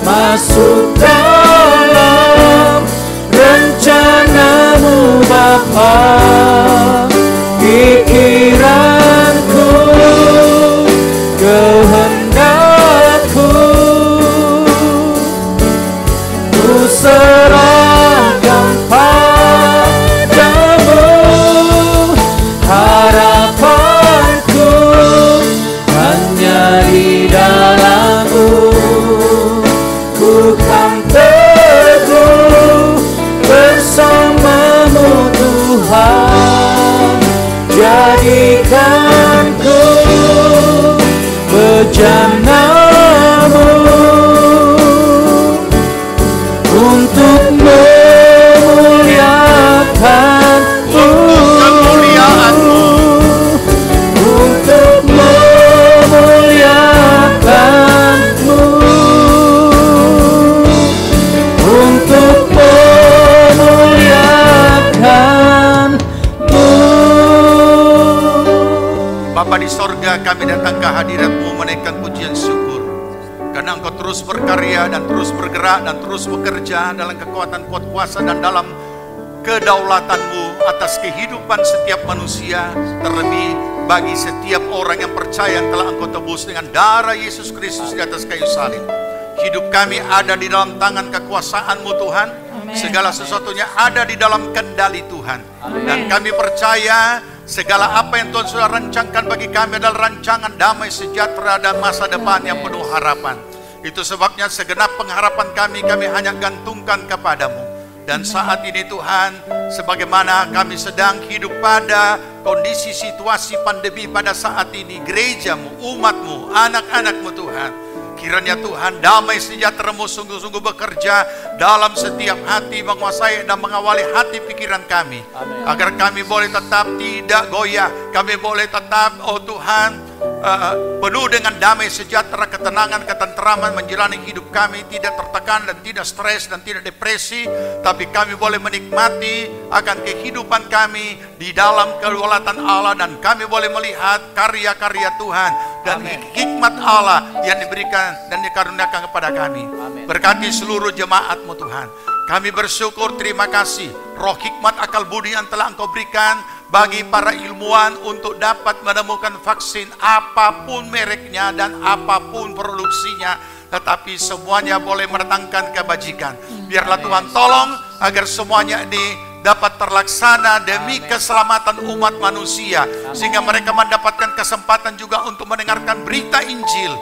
masuk dalam rencana-Mu Bapa. Pikiranku, kehendakku, ku serahkan padamu. Harapanku hanya di dalam-Mu, ku kan teguh bersama-Mu Tuhan. Jadikanku bejana-Mu untuk memuliakan-Mu, untuk memuliakan-Mu, untuk memuliakan-Mu.
Bapa di sorga, kami datang ke hadirat-Mu menaikkan pujian syukur. Karena Engkau terus berkarya dan terus bergerak dan terus bekerja dalam kekuatan kuat kuasa dan dalam kedaulatan-Mu atas kehidupan setiap manusia. Terlebih bagi setiap orang yang percaya yang telah Engkau tebus dengan darah Yesus Kristus di atas kayu salib. Hidup kami ada di dalam tangan kekuasaan-Mu Tuhan. Segala sesuatunya ada di dalam kendali Tuhan. Dan kami percaya segala apa yang Tuhan sudah rancangkan bagi kami adalah rancangan damai sejahtera dan masa depan yang penuh harapan. Itu sebabnya segenap pengharapan kami hanya gantungkan kepadamu. Dan saat ini Tuhan, sebagaimana kami sedang hidup pada kondisi situasi pandemi pada saat ini, gerejamu, umatmu, anak-anakmu Tuhan, Kiranya Tuhan damai sejahtera-Mu sungguh-sungguh bekerja dalam setiap hati, menguasai dan mengawali hati pikiran kami. Agar kami boleh tetap tidak goyah, kami boleh tetap, oh Tuhan, penuh dengan damai sejahtera, ketenangan, ketenteraman menjalani hidup kami, tidak tertekan dan tidak stres dan tidak depresi, tapi kami boleh menikmati akan kehidupan kami di dalam kedaulatan Allah, dan kami boleh melihat karya-karya Tuhan dan hikmat Allah yang diberikan dan dikaruniakan kepada kami. Berkati seluruh jemaat-Mu Tuhan. Kami bersyukur, terima kasih roh hikmat akal budi yang telah Engkau berikan bagi para ilmuwan untuk dapat menemukan vaksin apapun mereknya dan apapun produksinya, tetapi semuanya boleh mendatangkan kebajikan. Biarlah Tuhan tolong agar semuanya ini dapat terlaksana demi keselamatan umat manusia, sehingga mereka mendapatkan kesempatan juga untuk mendengarkan berita Injil,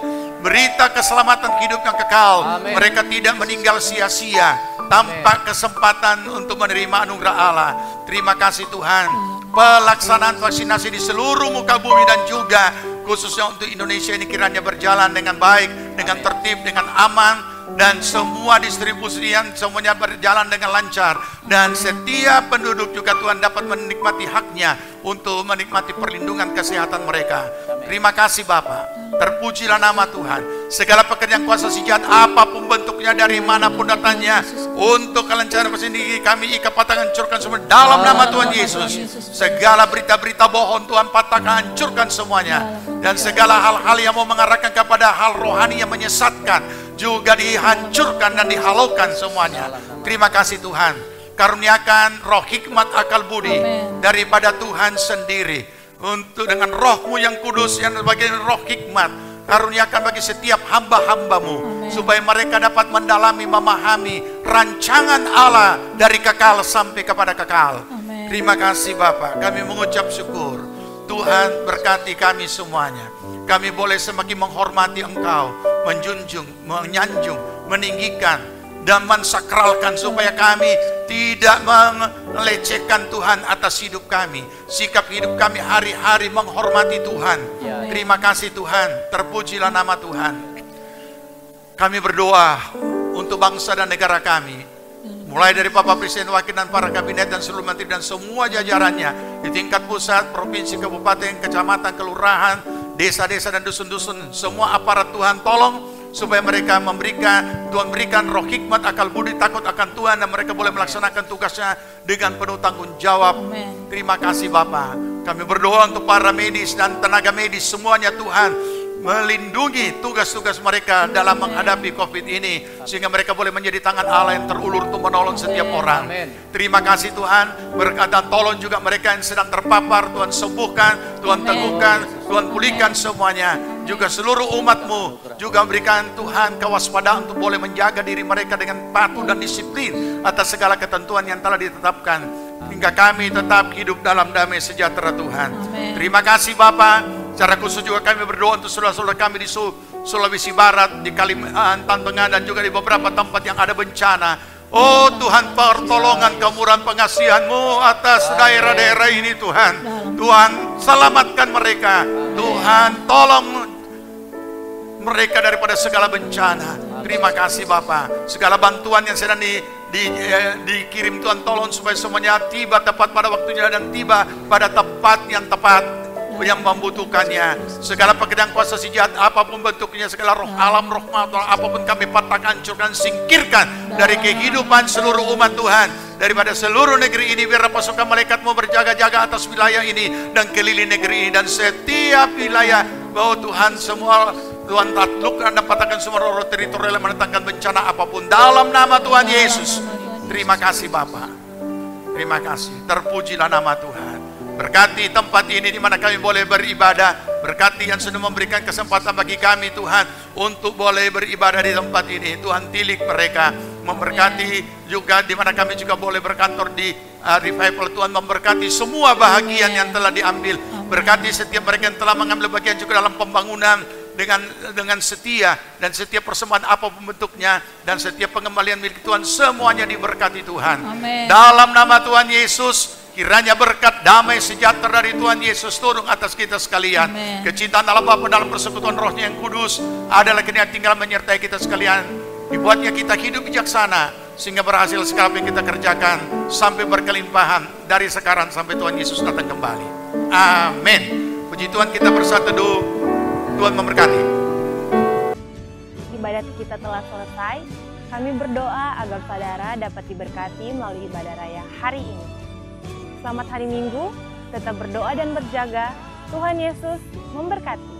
berita keselamatan hidup yang kekal. Mereka tidak meninggal sia-sia tanpa kesempatan untuk menerima anugerah Allah. Terima kasih Tuhan. Pelaksanaan vaksinasi di seluruh muka bumi dan juga khususnya untuk Indonesia ini kiranya berjalan dengan baik, dengan tertib, dengan aman, dan semua distribusian semuanya berjalan dengan lancar, dan setiap penduduk juga Tuhan dapat menikmati haknya untuk menikmati perlindungan kesehatan mereka. Terima kasih Bapa, terpujilah nama Tuhan. Segala pekerjaan kuasa si jahat apapun bentuknya, dari manapun datangnya, untuk kelancaran sendiri kami ikat patahkan, hancurkan semua dalam nama Tuhan Yesus. Segala berita-berita bohong Tuhan patahkan, hancurkan semuanya, dan segala hal-hal yang mau mengarahkan kepada hal rohani yang menyesatkan juga dihancurkan dan dihalaukan semuanya. Terima kasih Tuhan. Karuniakan roh hikmat akal budi daripada Tuhan sendiri, untuk dengan roh-Mu yang kudus yang sebagai roh hikmat, karuniakan bagi setiap hamba-hamba-Mu, supaya mereka dapat mendalami, memahami rancangan Allah dari kekal sampai kepada kekal. Terima kasih Bapa, kami mengucap syukur. Tuhan berkati kami semuanya. Kami boleh semakin menghormati Engkau, menjunjung, menyanjung, meninggikan, dan mensakralkan, supaya kami tidak melecehkan Tuhan atas hidup kami. Sikap hidup kami hari-hari menghormati Tuhan. Terima kasih Tuhan, terpujilah nama Tuhan. Kami berdoa untuk bangsa dan negara kami, mulai dari Bapak Presiden, Wakil dan para kabinet dan seluruh menteri dan semua jajarannya di tingkat pusat, provinsi, kabupaten, kecamatan, kelurahan, desa-desa dan dusun-dusun, semua aparat Tuhan tolong supaya mereka Tuhan berikan roh hikmat akal budi takut akan Tuhan, dan mereka boleh melaksanakan tugasnya dengan penuh tanggung jawab. Terima kasih Bapa. Kami berdoa untuk para medis dan tenaga medis semuanya Tuhan, melindungi tugas-tugas mereka dalam menghadapi COVID ini, sehingga mereka boleh menjadi tangan Allah yang terulur untuk menolong setiap orang. Terima kasih Tuhan. Berkat dan tolong juga mereka yang sedang terpapar, Tuhan sembuhkan, Tuhan teguhkan, Tuhan pulihkan semuanya. Juga seluruh umat-Mu juga berikan Tuhan kewaspadaan untuk boleh menjaga diri mereka dengan patuh dan disiplin atas segala ketentuan yang telah ditetapkan, hingga kami tetap hidup dalam damai sejahtera Tuhan. Terima kasih Bapa. Secara khusus juga kami berdoa untuk saudara-saudara kami di Sulawesi Barat, di Kalimantan Tengah, dan juga di beberapa tempat yang ada bencana. Oh Tuhan, pertolongan, kemurahan, pengasihan-Mu atas daerah-daerah ini Tuhan. Tuhan, selamatkan mereka. Tuhan, tolong mereka daripada segala bencana. Terima kasih Bapa. Segala bantuan yang sedang dikirim Tuhan, tolong supaya semuanya tiba tepat pada waktunya dan tiba pada tempat yang tepat yang membutuhkannya. Segala pekerjaan kuasa si jahat apapun bentuknya, segala roh alam, roh maut, apapun kami patahkan, hancurkan, singkirkan dari kehidupan seluruh umat Tuhan, daripada seluruh negeri ini. Biar pasukan malaikat-Mu berjaga-jaga atas wilayah ini dan keliling negeri ini, dan setiap wilayah bahwa Tuhan semua Tuhan taklukkan dan patahkan semua roh teritorial yang mendatangkan bencana apapun dalam nama Tuhan Yesus. Terima kasih Bapa. Terima kasih. Terpujilah nama Tuhan. Berkati tempat ini di mana kami boleh beribadah. Berkati yang sudah memberikan kesempatan bagi kami Tuhan untuk boleh beribadah di tempat ini. Tuhan tilik mereka. Memberkati juga di mana kami juga boleh berkantor di Revival. Tuhan memberkati semua bahagian yang telah diambil. Berkati setiap mereka yang telah mengambil bagian juga dalam pembangunan dengan setia, dan setiap persembahan apapun bentuknya, dan setiap pengembalian milik Tuhan, semuanya diberkati Tuhan. Dalam nama Tuhan Yesus, Kiranya berkat damai sejahtera dari Tuhan Yesus turun atas kita sekalian.
Amen.
Kecintaan Allah Bapa dalam persekutuan Roh-Nya yang kudus adalah kiranya tinggal menyertai kita sekalian. Dibuatnya kita hidup bijaksana sehingga berhasil segala yang kita kerjakan sampai berkelimpahan dari sekarang sampai Tuhan Yesus datang kembali. Amin. Puji Tuhan, kita bersatu teduh. Tuhan memberkati.
Ibadat kita telah selesai. Kami berdoa agar saudara dapat diberkati melalui ibadah raya hari ini. Selamat hari Minggu, tetap berdoa dan berjaga. Tuhan Yesus memberkati.